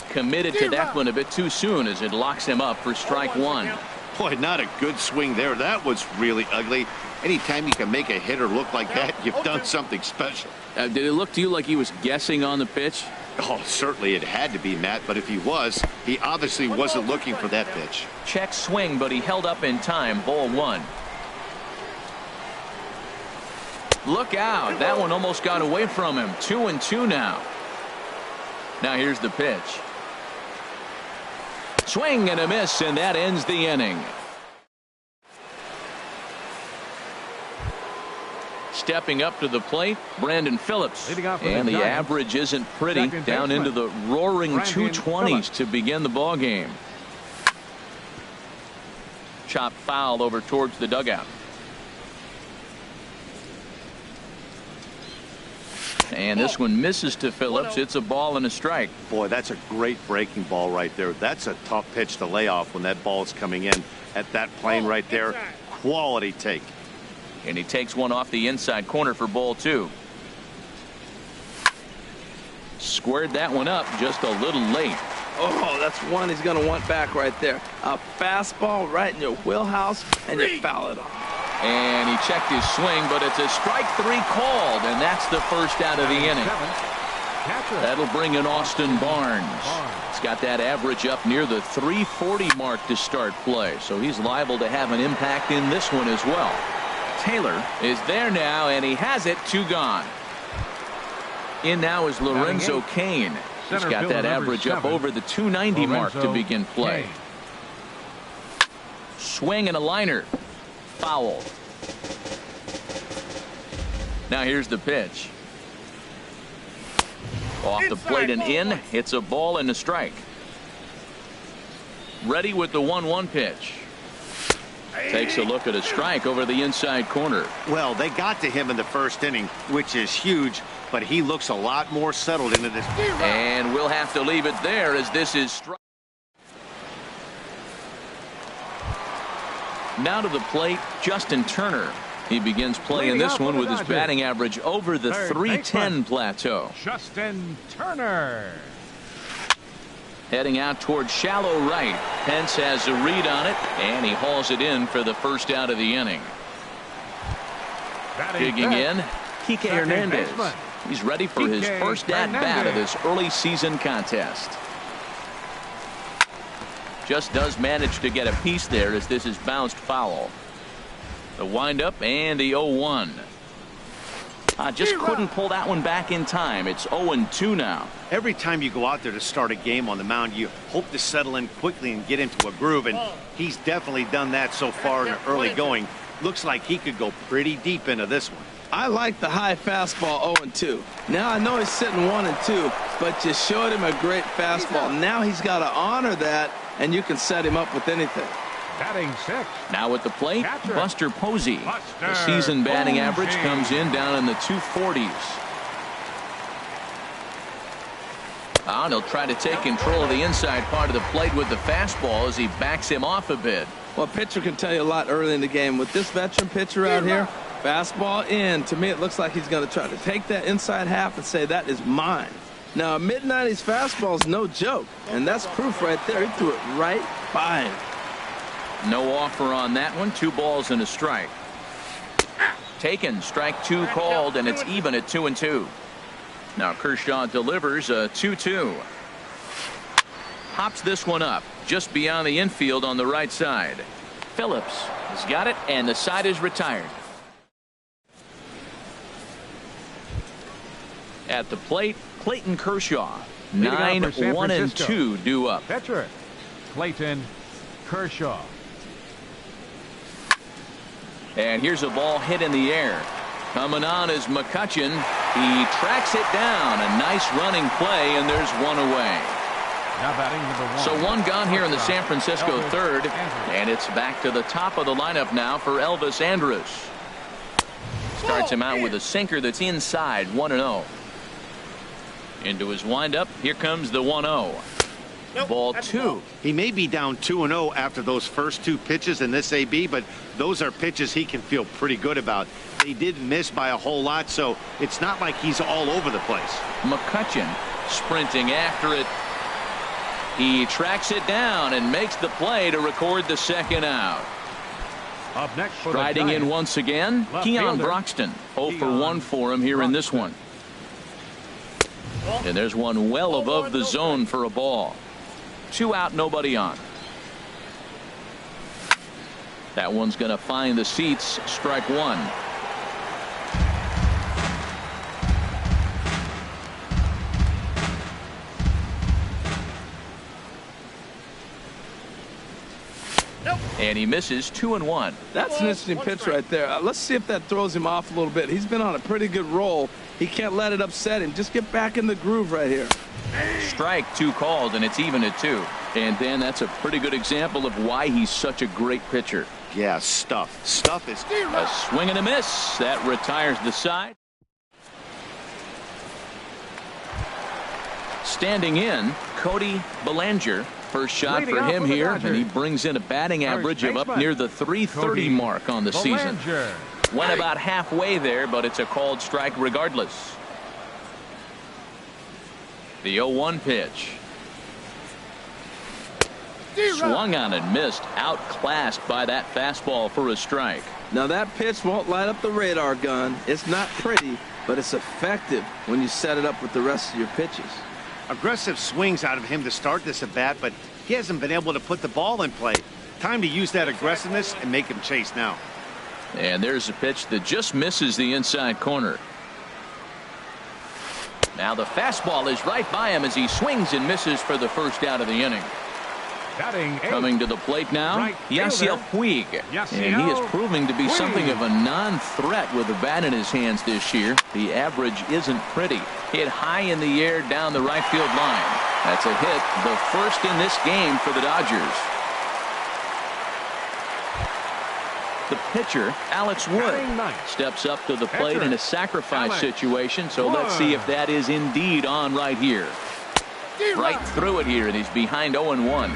Committed to that one a bit too soon as it locks him up for strike 1. Boy, not a good swing there. That was really ugly. Anytime you can make a hitter look like that, you've done something special. Did it look to you like he was guessing on the pitch? Oh, certainly it had to be, Matt, but if he was, he obviously wasn't looking for that pitch. Check swing, but he held up in time. Ball 1. Look out. That one almost got away from him. 2-2 now. Now here's the pitch. Swing and a miss, and that ends the inning. Stepping up to the plate, Brandon Phillips. And the average isn't pretty. Down into the roaring 220s to begin the ball game. Chop foul over towards the dugout. And this one misses to Phillips. It's a ball and a strike. Boy, that's a great breaking ball right there. That's a tough pitch to lay off when that ball is coming in at that plane right there. Quality take. And he takes one off the inside corner for ball 2. Squared that one up just a little late. Oh, that's one he's going to want back right there. A fastball right in your wheelhouse, and you foul it off. And he checked his swing, but it's a strike 3 called, and that's the first out of the inning. That'll bring in Austin Barnes. He's got that average up near the 340 mark to start play, so he's liable to have an impact in this one as well. Taylor is there now, and he has it. 2 gone. In now is Lorenzo Cain. He's got that average up over the 290 mark to begin play. Swing and a liner. Foul. Now here's the pitch. Off the plate and in. It's a ball and a strike. Ready with the 1-1 pitch. Takes a look at a strike over the inside corner. Well, they got to him in the first inning, which is huge, but he looks a lot more settled into this. And we'll have to leave it there as this is strike. Now to the plate, Justin Turner. He begins playing this one with his batting average over the 310 plateau. Justin Turner. Heading out towards shallow right. Pence has a read on it, and he hauls it in for the first out of the inning. Digging in, Kike Hernandez. He's ready for his first at-bat of this early season contest. Just does manage to get a piece there as this is bounced foul. The windup and the 0-1. Just couldn't pull that one back in time. It's 0-2 now. Every time you go out there to start a game on the mound, you hope to settle in quickly and get into a groove, and he's definitely done that so far in the early going. Looks like he could go pretty deep into this one. I like the high fastball 0-2. Now I know he's sitting 1-2, but you showed him a great fastball. Now he's got to honor that, and you can set him up with anything. Batting 6. Now at the plate, Buster Posey. The season batting average comes in down in the 240s. And he'll try to take control of the inside part of the plate with the fastball as he backs him off a bit. Well, a pitcher can tell you a lot early in the game. With this veteran pitcher out here, fastball in. To me, it looks like he's going to try to take that inside half and say, that is mine. Now, a mid-90s fastball is no joke, and that's proof right there. He threw it right by him. No offer on that one. 2 balls and a strike. Taken. Strike 2 called, and it's even at 2-2. Now Kershaw delivers a 2-2. Hops this one up just beyond the infield on the right side. Phillips has got it, and the side is retired. At the plate, Clayton Kershaw. 9-1-2 due up. Pitcher Clayton Kershaw. And here's a ball hit in the air. Coming on is McCutchen. He tracks it down. A nice running play, and there's one away. Now batting number 1. So 1 gone here in the San Francisco third, and it's back to the top of the lineup now for Elvis Andrus. Starts him out with a sinker that's inside. 1-0. Into his windup. Here comes the 1-0. Ball 2. He may be down 2-0 after those first 2 pitches in this AB, but those are pitches he can feel pretty good about. They did miss by a whole lot, so it's not like he's all over the place. McCutchen sprinting after it. He tracks it down and makes the play to record the second out. Up next for Striding in once again, Keon Broxton. 0 for 1 for him here in this one. And there's one well above the zone for a ball. 2 out, nobody on. That one's going to find the seats. Strike 1. And he misses 2-1. That's an interesting pitch right there. Let's see if that throws him off a little bit. He's been on a pretty good roll. He can't let it upset him. Just get back in the groove right here. Strike 2 called, and it's even at 2. And then that's a pretty good example of why he's such a great pitcher. Yeah, Stuff. Stuff is a swing and a miss. That retires the side. Standing in, Cody Bellinger. First shot for him here, and he brings in a batting average of up near the 330 mark on the season. Went about halfway there, but it's a called strike regardless. The 0-1 pitch. Swung on and missed. Outclassed by that fastball for a strike. Now that pitch won't light up the radar gun. It's not pretty, but it's effective when you set it up with the rest of your pitches. Aggressive swings out of him to start this at bat, but he hasn't been able to put the ball in play. Time to use that aggressiveness and make him chase now. And there's a pitch that just misses the inside corner. Now the fastball is right by him as he swings and misses for the first out of the inning. Coming to the plate now, Yasiel Puig. And he is proving to be something of a non-threat with the bat in his hands this year. The average isn't pretty. Hit high in the air down the right field line. That's a hit, the first in this game for the Dodgers. The pitcher, Alex Wood, steps up to the plate in a sacrifice situation, so let's see if that is indeed on right here. Right through it here, and he's behind 0-1.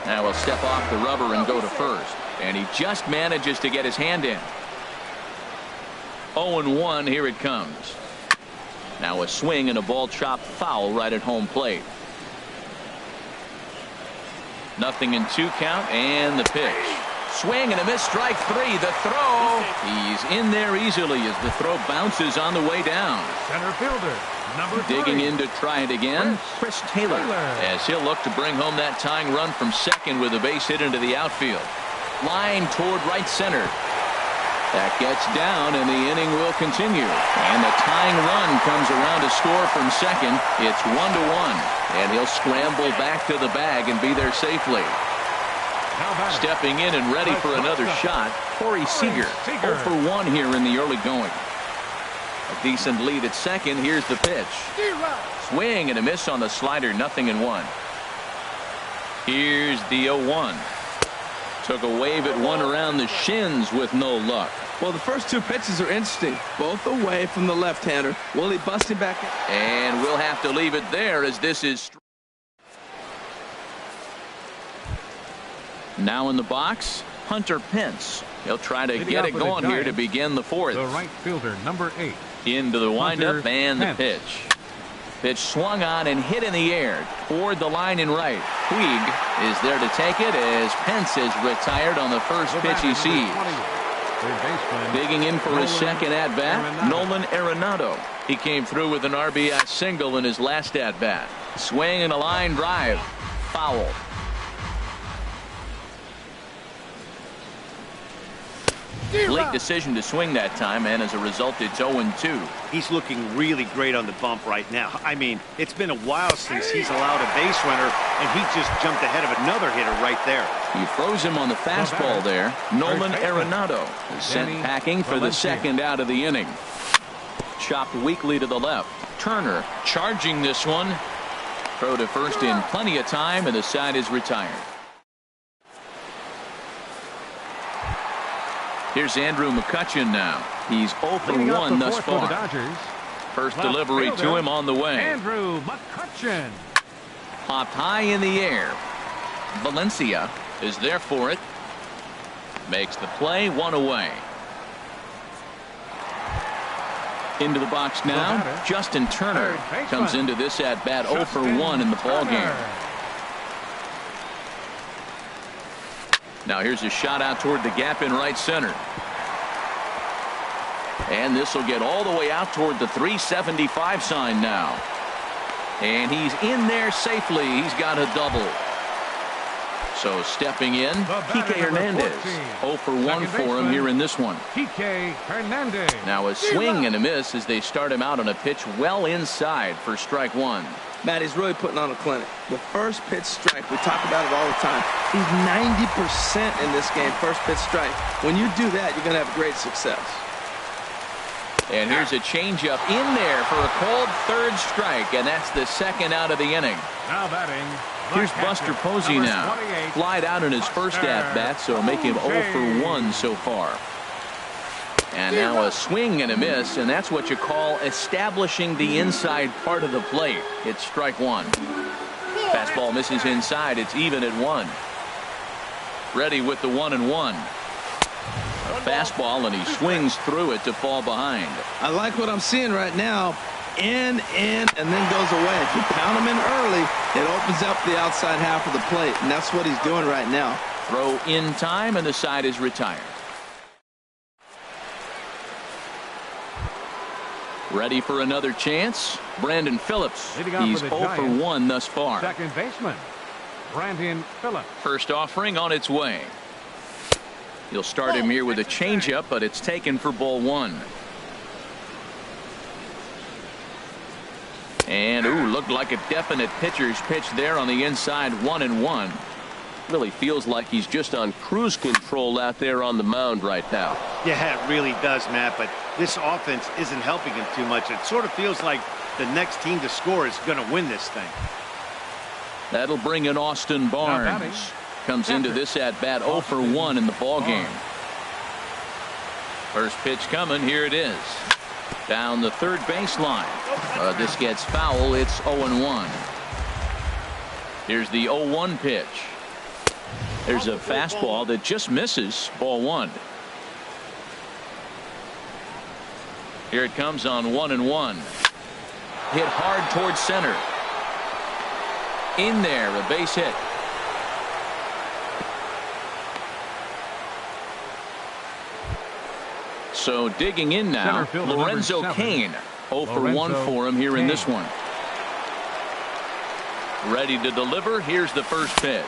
Now he'll step off the rubber and go to first, and he just manages to get his hand in. 0-1, here it comes. Now a swing and a ball chopped foul right at home plate. 0-2 count, and the pitch. Swing and a miss, strike three. The throw. He's in there easily as the throw bounces on the way down. Center fielder, number 3. Digging in to try it again, Chris Taylor, as he'll look to bring home that tying run from second with a base hit into the outfield. Line toward right center. That gets down, and the inning will continue. And the tying run comes around to score from second. It's 1-1, and he'll scramble back to the bag and be there safely. Stepping in and ready for another shot, Corey Seager. 0 for 1 here in the early going. A decent lead at second. Here's the pitch. Swing and a miss on the slider. 0-1. Here's the 0-1. Took a wave at one around the shins with no luck. Well, the first two pitches are interesting. Both away from the left-hander. Will he bust him back? And we'll have to leave it there as this is. Now in the box, Hunter Pence. He'll try to get it going here to begin the fourth. The right fielder, number 8. Into the windup and the pitch. Pitch swung on and hit in the air toward the line in right. Puig is there to take it as Pence is retired on the first pitch he sees. Digging in for his second at-bat, Nolan Arenado. He came through with an RBI single in his last at-bat. Swing and a line drive. Foul. Late decision to swing that time, and as a result, it's 0-2. He's looking really great on the bump right now. I mean, it's been a while since he's allowed a base runner, and he just jumped ahead of another hitter right there. He froze him on the fastball there. Nolan Arenado is sent packing for the second out of the inning. Chopped weakly to the left. Turner charging this one. Throw to first in plenty of time, and the side is retired. Here's Andrew McCutchen now. He's 0 for 1 thus far. First delivery to him on the way. Andrew McCutchen. Popped high in the air. Valencia is there for it. Makes the play, 1 away. Into the box now. Justin Turner comes into this at bat 0 for 1 in the ball game. Now here's a shot out toward the gap in right center. And this will get all the way out toward the 375 sign now. And he's in there safely. He's got a double. So stepping in, Kike Hernandez. 0 for 1 for him here in this one. Kike Hernandez. Now a swing and a miss as they start him out on a pitch well inside for strike one. Matt, he's really putting on a clinic. The first pitch strike, we talk about it all the time. He's 90% in this game, first pitch strike. When you do that, you're going to have great success. And here's a changeup in there for a called third strike, and that's the second out of the inning. Now batting. Here's Buster Posey now. Flied out in his first at-bat, so make him 0 for 1 so far. And now a swing and a miss, and that's what you call establishing the inside part of the plate. It's strike one. Fastball misses inside. It's even at 1. Ready with the 1-1. A fastball, and he swings through it to fall behind. I like what I'm seeing right now. in, and then goes away. If you pound him in early, it opens up the outside half of the plate, and that's what he's doing right now. Throw in time, and the side is retired. Ready for another chance. Brandon Phillips. He's 0 for 1 thus far. Second baseman, Brandon Phillips. First offering on its way. You'll start him here with a changeup, but it's taken for ball 1. And looked like a definite pitcher's pitch there on the inside. 1-1. Really feels like he's just on cruise control out there on the mound right now. Yeah, it really does, Matt, but this offense isn't helping him too much. It sort of feels like the next team to score is going to win this thing. That'll bring in Austin Barnes. Comes into this at bat 0 for 1 in the ball game. First pitch coming. Here it is. Down the third baseline. This gets foul. It's 0-1. Here's the 0-1 pitch. There's a fastball that just misses. Ball 1. Here it comes on 1-1. Hit hard towards center. In there, a base hit. So digging in now, Lorenzo Cain. 0 for 1 for him here in this one. Ready to deliver. Here's the first pitch.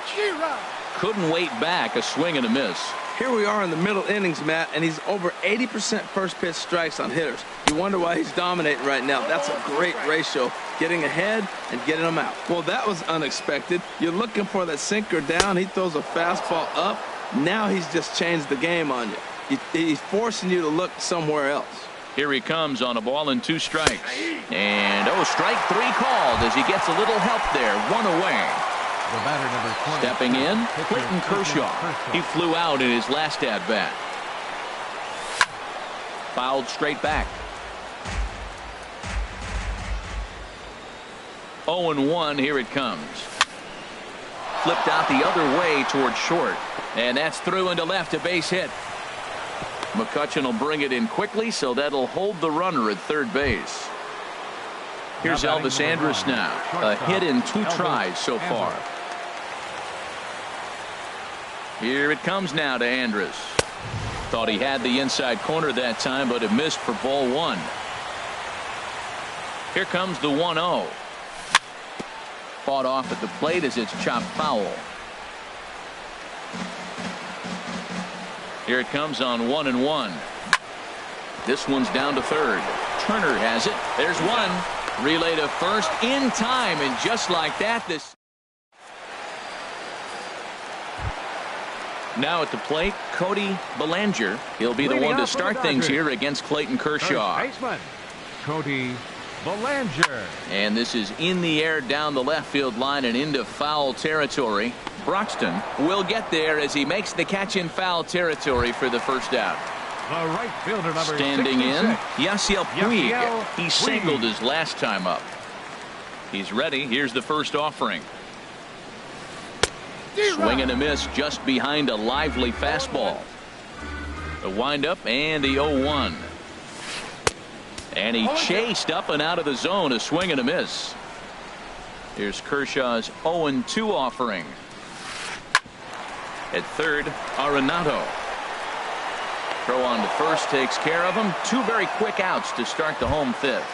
Couldn't wait back. A swing and a miss. Here we are in the middle innings, Matt, and he's over 80% first pitch strikes on hitters. You wonder why he's dominating right now. That's a great ratio, getting ahead and getting them out. Well, that was unexpected. You're looking for that sinker down. He throws a fastball up. Now he's just changed the game on you. He's forcing you to look somewhere else. Here he comes on a ball and 2 strikes. And strike 3 called as he gets a little help there. 1 away. The batter, number 20. Stepping in, Clayton Kershaw. He flew out in his last at bat. Fouled straight back. 0-1. Here it comes. Flipped out the other way towards short. And that's through into left, a base hit. McCutchen will bring it in quickly, so that'll hold the runner at third base. Here's Elvis Andrus now. A hit in 2 tries so far. Here it comes now to Andrus. Thought he had the inside corner that time, but it missed for ball 1. Here comes the 1-0. Fought off at the plate as it's chopped foul. Here it comes on 1-1. This one's down to third. Turner has it. There's one. Relay to first in time, and just like that, this. Now at the plate, Cody Bellinger. He'll be the one to start things here against Clayton Kershaw. First baseman, Cody Bellinger. And this is in the air down the left field line and into foul territory. Broxton will get there as he makes the catch in foul territory for the first out. The right fielder, number standing 66. in, Yasiel Puig. He Puig. singled his last time up. He's ready. Here's the first offering. Swing and a miss just behind a lively fastball. The windup and the 0-1. And he chased up and out of the zone. A swing and a miss. Here's Kershaw's 0-2 offering. At third, Arenado. Throw on to first takes care of him. 2 very quick outs to start the home 5th.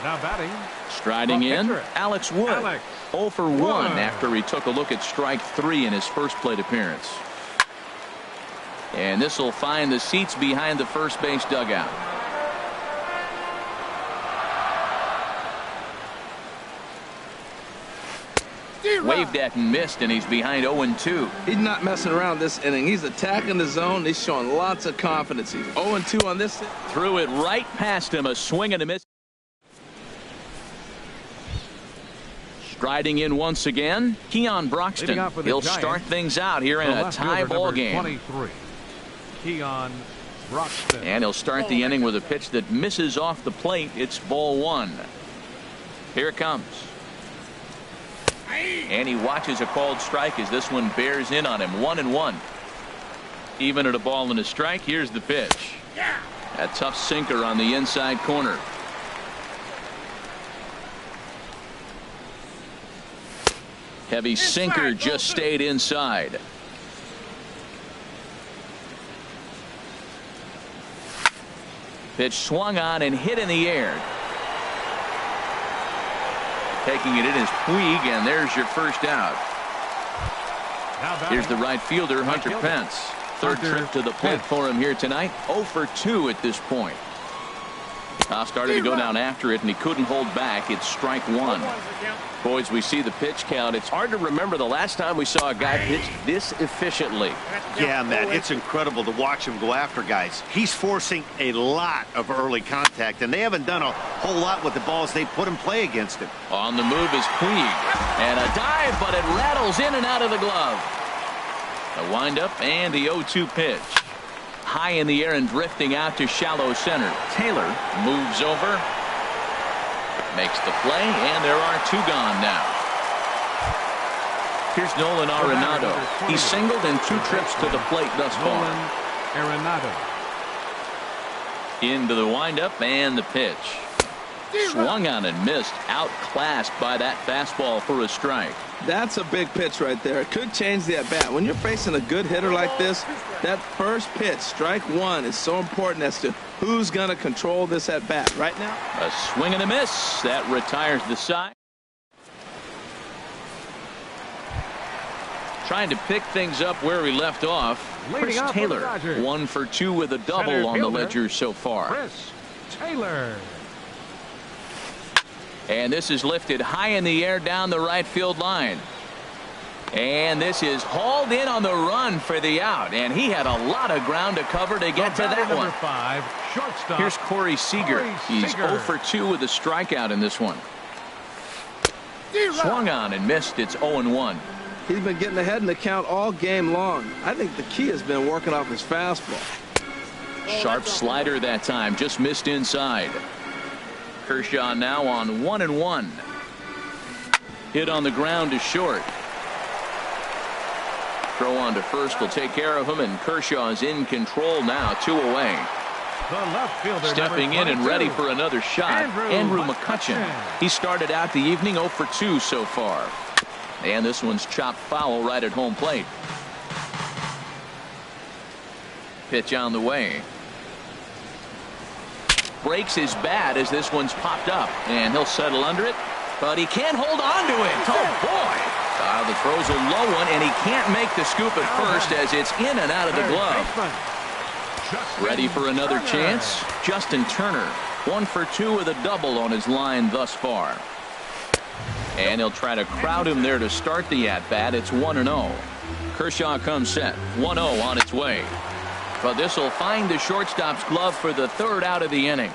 Now batting. Striding in, Alex Wood. 0 for 1 after he took a look at strike 3 in his first plate appearance. And this will find the seats behind the first base dugout. Waved at and missed, and he's behind 0-2. He's not messing around this inning. He's attacking the zone. He's showing lots of confidence. He's 0-2 on this. Threw it right past him. A swing and a miss. Striding in once again, Keon Broxton. He'll start things out here in a tie ball game. 23, Keon Broxton. And he'll start the inning with a pitch that misses off the plate. It's ball 1. Here it comes. And he watches a called strike as this one bears in on him. 1-1. Even at a ball and a strike. Here's the pitch. A tough sinker on the inside corner. Heavy sinker just stayed inside. Pitch swung on and hit in the air. Taking it in is Puig, and there's your first out. Here's the right fielder, Hunter Pence. Third trip to the plate for him here tonight. 0 for 2 at this point. Started to go down after it, and he couldn't hold back. It's strike one. Boys, we see the pitch count. It's hard to remember the last time we saw a guy pitch this efficiently. Yeah, Matt, it's incredible to watch him go after guys. He's forcing a lot of early contact, and they haven't done a whole lot with the balls they put in play against him. On the move is Puig. And a dive, but it rattles in and out of the glove. A windup and the 0-2 pitch. High in the air and drifting out to shallow center. Taylor moves over. Makes the play, and there are 2 gone now. Here's Nolan Arenado. He's singled in 2 trips to the plate thus far. Nolan Arenado. Into the windup and the pitch. Swung on and missed. Outclassed by that fastball for a strike. That's a big pitch right there. It could change the at-bat. When you're facing a good hitter like this, that first pitch, strike one, is so important as to who's going to control this at-bat right now. A swing and a miss. That retires the side. Trying to pick things up where we left off. Chris Taylor, 1 for 2 with a double on the ledger so far. Chris Taylor. And this is lifted high in the air down the right field line. And this is hauled in on the run for the out. And he had a lot of ground to cover to get to that one. 5, shortstop. Here's Corey Seager. He's 0 for 2 with a strikeout in this one. Swung on and missed. It's 0-1. He's been getting ahead in the count all game long. I think the key has been working off his fastball. Sharp slider that time. Just missed inside. Kershaw now on 1-1. Hit on the ground to short. Throw on to first will take care of him, and Kershaw is in control now. 2 away. The left fielder, stepping in and ready for another shot, Andrew McCutchen. He started out the evening 0 for 2 so far. And this one's chopped foul right at home plate. Pitch on the way. Breaks his bat as this one's popped up, and he'll settle under it, but he can't hold on to it. Oh boy, the throw's a low one, and he can't make the scoop at first as it's in and out of the glove. Ready for another chance? Justin Turner, 1 for 2 with a double on his line thus far, and he'll try to crowd him there to start the at-bat. It's 1-0. Kershaw comes set. 1-0 on its way. But this will find the shortstop's glove for the 3rd out of the inning.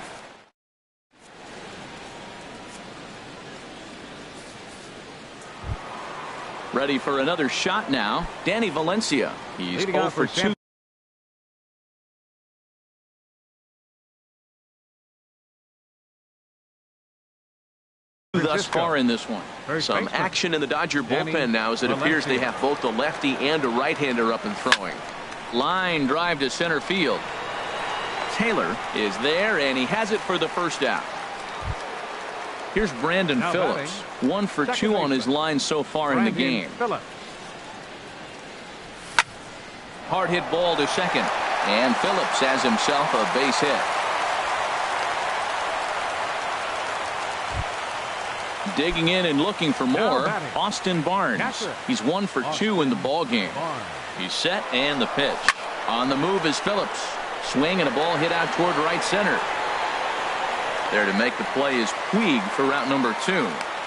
Ready for another shot now. Danny Valencia. He's 0 for 2. Thus far in this one. Some action in the Dodger bullpen now as it appears they have both a lefty and a right-hander up and throwing. Line drive to center field. Taylor is there, and he has it for the first out. Here's Brandon Phillips, 1 for 2 on his line so far in the game. Hard hit ball to second, and Phillips has himself a base hit. Digging in and looking for more, Austin Barnes. He's 1 for 2 in the ball game. He's set, and the pitch. On the move is Phillips. Swing and a ball hit out toward right center. There to make the play is Puig for route number 2.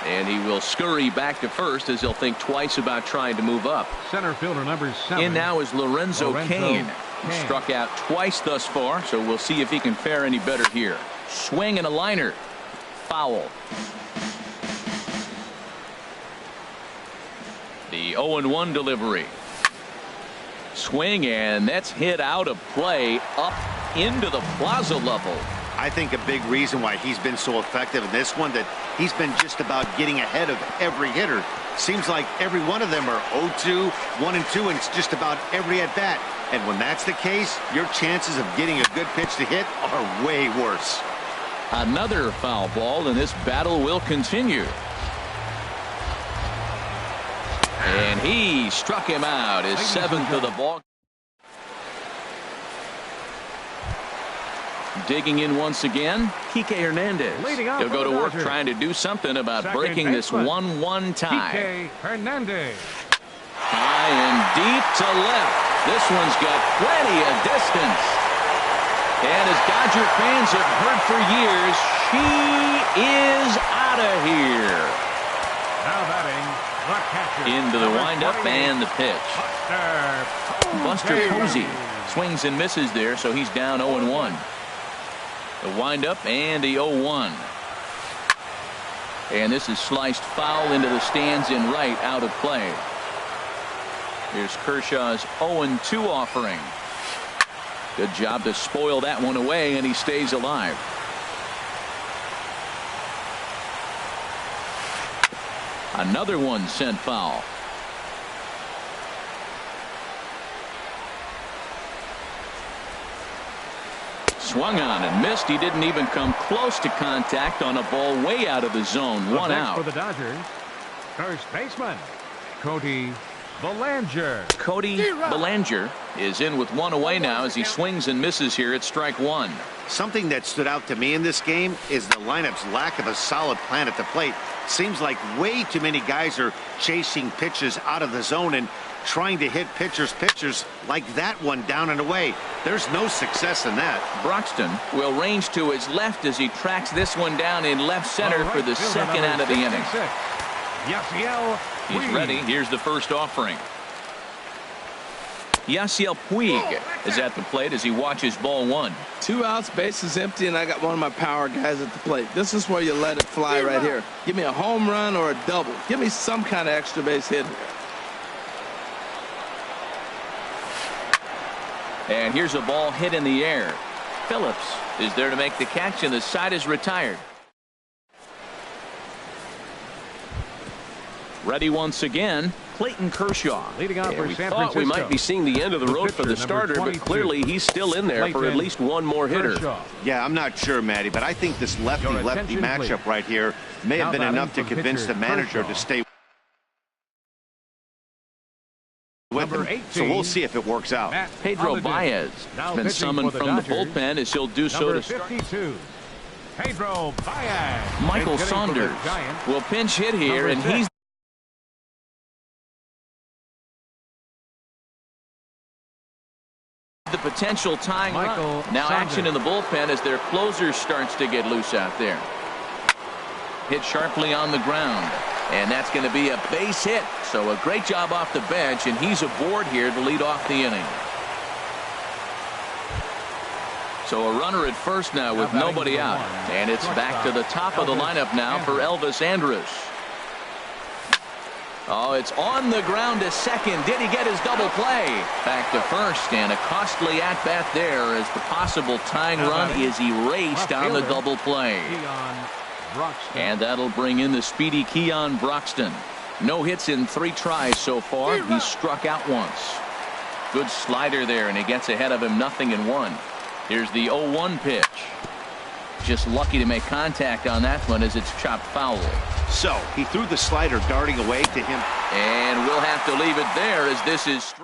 And he will scurry back to first as he'll think twice about trying to move up. Center fielder number 7. In now is Lorenzo Cain. He struck out twice thus far, so we'll see if he can fare any better here. Swing and a liner. Foul. The 0-1 delivery. Swing, and that's hit out of play up into the plaza level. I think a big reason why he's been so effective in this one, that he's been just about getting ahead of every hitter. Seems like every one of them are 0-2, 1-2, and it's just about every at bat. And when that's the case, your chances of getting a good pitch to hit are way worse. Another foul ball, and this battle will continue. And he struck him out, his 7th of the ball. Digging in once again, Kike Hernandez. He'll go to work trying to do something about breaking this 1-1 tie. Kike Hernandez. High and deep to left. This one's got plenty of distance. And as Dodger fans have heard for years, she is out of here. Now batting, the catcher. Into the windup and the pitch. Buster Posey swings and misses there, so he's down 0-1. The windup and the 0-1. And this is sliced foul into the stands in right, out of play. Here's Kershaw's 0-2 offering. Good job to spoil that one away, and he stays alive. Another one sent foul. Swung on and missed. He didn't even come close to contact on a ball way out of the zone. One out. For the Dodgers, first baseman Cody Bellinger. Cody Bellinger is in with one away now as he swings and misses here at strike one. Something that stood out to me in this game is the lineup's lack of a solid plan at the plate. Seems like way too many guys are chasing pitches out of the zone and trying to hit pitchers like that one down and away. There's no success in that. Broxton will range to his left as he tracks this one down in left center for the second out of the inning. He's ready. Here's the first offering. Yasiel Puig is at the plate as he watches ball one. 2 outs, bases empty, and I got one of my power guys at the plate. This is where you let it fly right here. Give me a home run or a double. Give me some kind of extra base hit. And here's a ball hit in the air. Phillips is there to make the catch, and the side is retired. Ready once again, Clayton Kershaw. Leading off for We San thought Francisco. we might be seeing the end of the road for the pitcher, starter, number but clearly 22, he's still in there for at Clayton least one more hitter. Kershaw. Yeah, I'm not sure, Matty, but I think this lefty-lefty Your attention, matchup please. right here may have Now been batting enough to from convince pitcher the manager Kershaw. to stay with Number him. 18, So we'll see if it works out. Matt Pedro Holliday. Baez Now has been pitching summoned for the from the Dodgers, bullpen as he'll do so number to start. 52, Pedro Baez. Michael Hitting for the Saunders Giants. will pinch hit here, Number and 6. he's the potential tying Michael run. Now Saunders. action in the bullpen as their closer starts to get loose out there. Hit sharply on the ground, and that's going to be a base hit. So a great job off the bench, and he's aboard here to lead off the inning. So a runner at first now with Now batting nobody number out, 1, and it's back to the top of the Elvis lineup now for Elvis Andrus. Oh, it's on the ground to second. Did he get his double play? Back to first, and a costly at-bat there as the possible tying run is erased on the double play. Keon Broxton. And that'll bring in the speedy Keon Broxton. No hits in 3 tries so far. He struck out once. Good slider there, and he gets ahead of him 0-1. Here's the 0-1 pitch. Just lucky to make contact on that one as it's chopped foul. So he threw the slider darting away to him. And we'll have to leave it there as this is.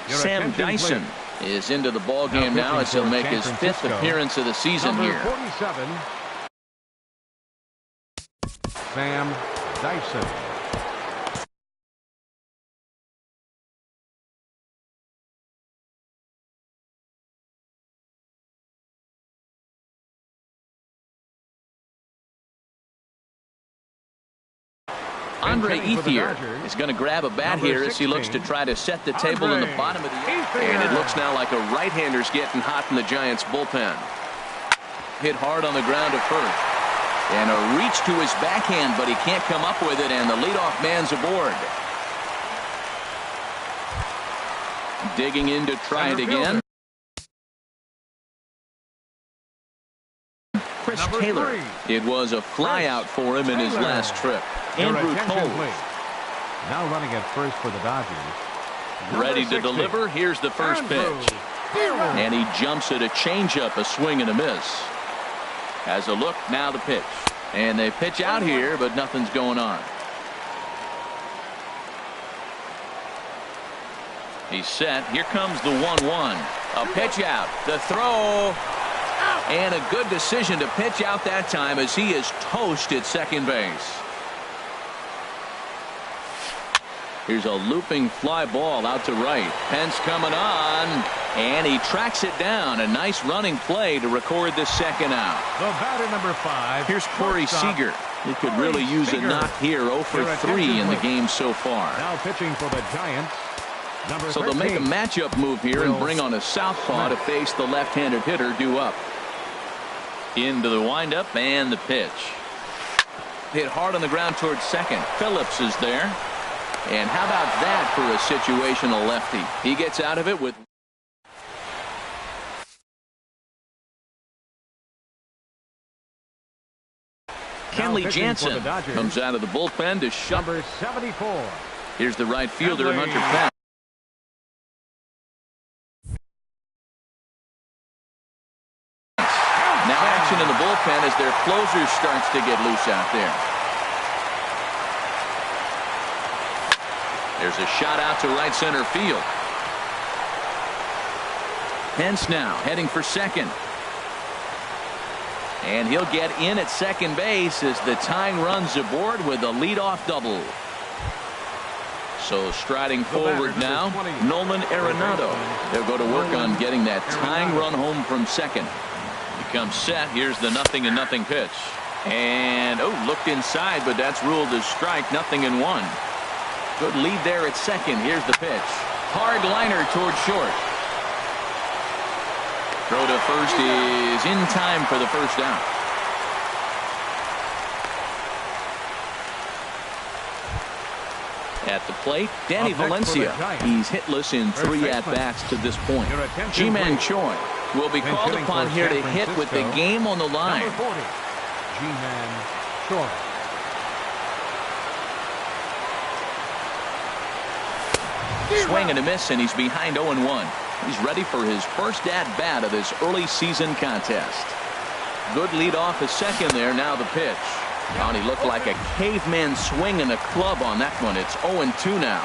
Your Sam attention, Dyson please. is into the ball game Now now as he'll pitching for make his San 5th Francisco, appearance of the season number here. 47, Sam Dyson. Andre hitting for the Ethier Dodgers, is going to grab a bat number here as he looks to 16, try to set the table in the Andre bottom of the eighth. Ethier. And it looks now like a right-hander's getting hot in the Giants bullpen. Hit hard on the ground to first. And a reach to his backhand, but he can't come up with it, and the leadoff man's aboard. Digging in to try it Center again. fielder. Chris Number Taylor. 3. It was a flyout for him in his Taylor. last trip. Your Andrew attention, Cole please. Now running at first for the Dodgers. ready to 60, deliver. Here's the first Andrew pitch. Taylor. And he jumps at a changeup, a swing and a miss. Has a look, now the pitch. And they pitch out here, but nothing's going on. He's set. Here comes the 1-1. A pitch out. The throw. And a good decision to pitch out that time as he is toast at second base. Here's a looping fly ball out to right. Pence coming on, and he tracks it down. A nice running play to record the second out. The batter, number 5. Here's Corey Seager. He could really use a knock here. 0 for 3 in the game so far. Now pitching for the Giants. Number so they'll make a matchup move here and bring on a southpaw to face the left-handed hitter due up. Into the windup and the pitch. Hit hard on the ground towards second. Phillips is there. And how about that for a situational lefty? He gets out of it with Kenley Jansen comes out of the bullpen to shut. Number 74. Here's the right fielder, Hunter Pence. Now action in the bullpen as their closer starts to get loose out there. There's a shot out to right center field. Pence now heading for second. And he'll get in at second base as the tying runs aboard with a leadoff double. So striding forward now, Nolan Arenado. They'll go to work on getting that tying run home from second. He comes set. Here's the 0-0 pitch. And, looked inside, but that's ruled as strike. 0-1. Good lead there at second. Here's the pitch. Hard liner towards short. Throw to first is in time for the first out. At the plate, Danny Valencia. He's hitless in 3 at-bats to this point. Ji-Man Choi will be called upon here to hit with the game on the line. Number 40, Ji-Man Choi. Swing and a miss, and he's behind 0-1. He's ready for his first at-bat of this early season contest. Good lead off a second there. Now the pitch. Oh, and he looked like a caveman swinging a club on that one. It's 0-2 now.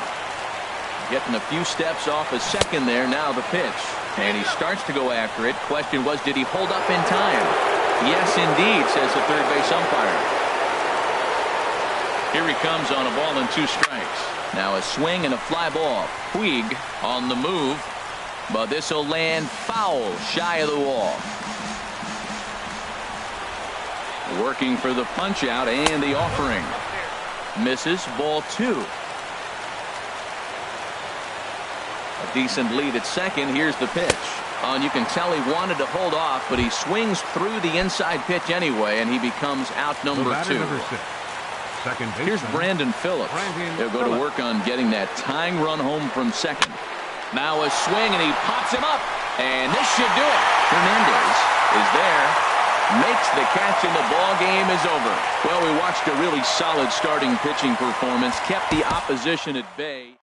Getting a few steps off a second there. Now the pitch. And he starts to go after it. Question was, did he hold up in time? Yes, indeed, says the third base umpire. Here he comes on a ball and 2 strikes. Now a swing and a fly ball. Puig on the move. But this will land foul shy of the wall. Working for the punch out and the offering. Misses, ball 2. A decent lead at second. Here's the pitch. And you can tell he wanted to hold off, but he swings through the inside pitch anyway, and he becomes out number 2. Number 6. Second baseman. Here's Brandon Phillips. They'll go to work on getting that tying run home from second. Now a swing, and he pops him up. And this should do it. Hernandez is there. Makes the catch, and the ball game is over. Well, we watched a really solid starting pitching performance. Kept the opposition at bay.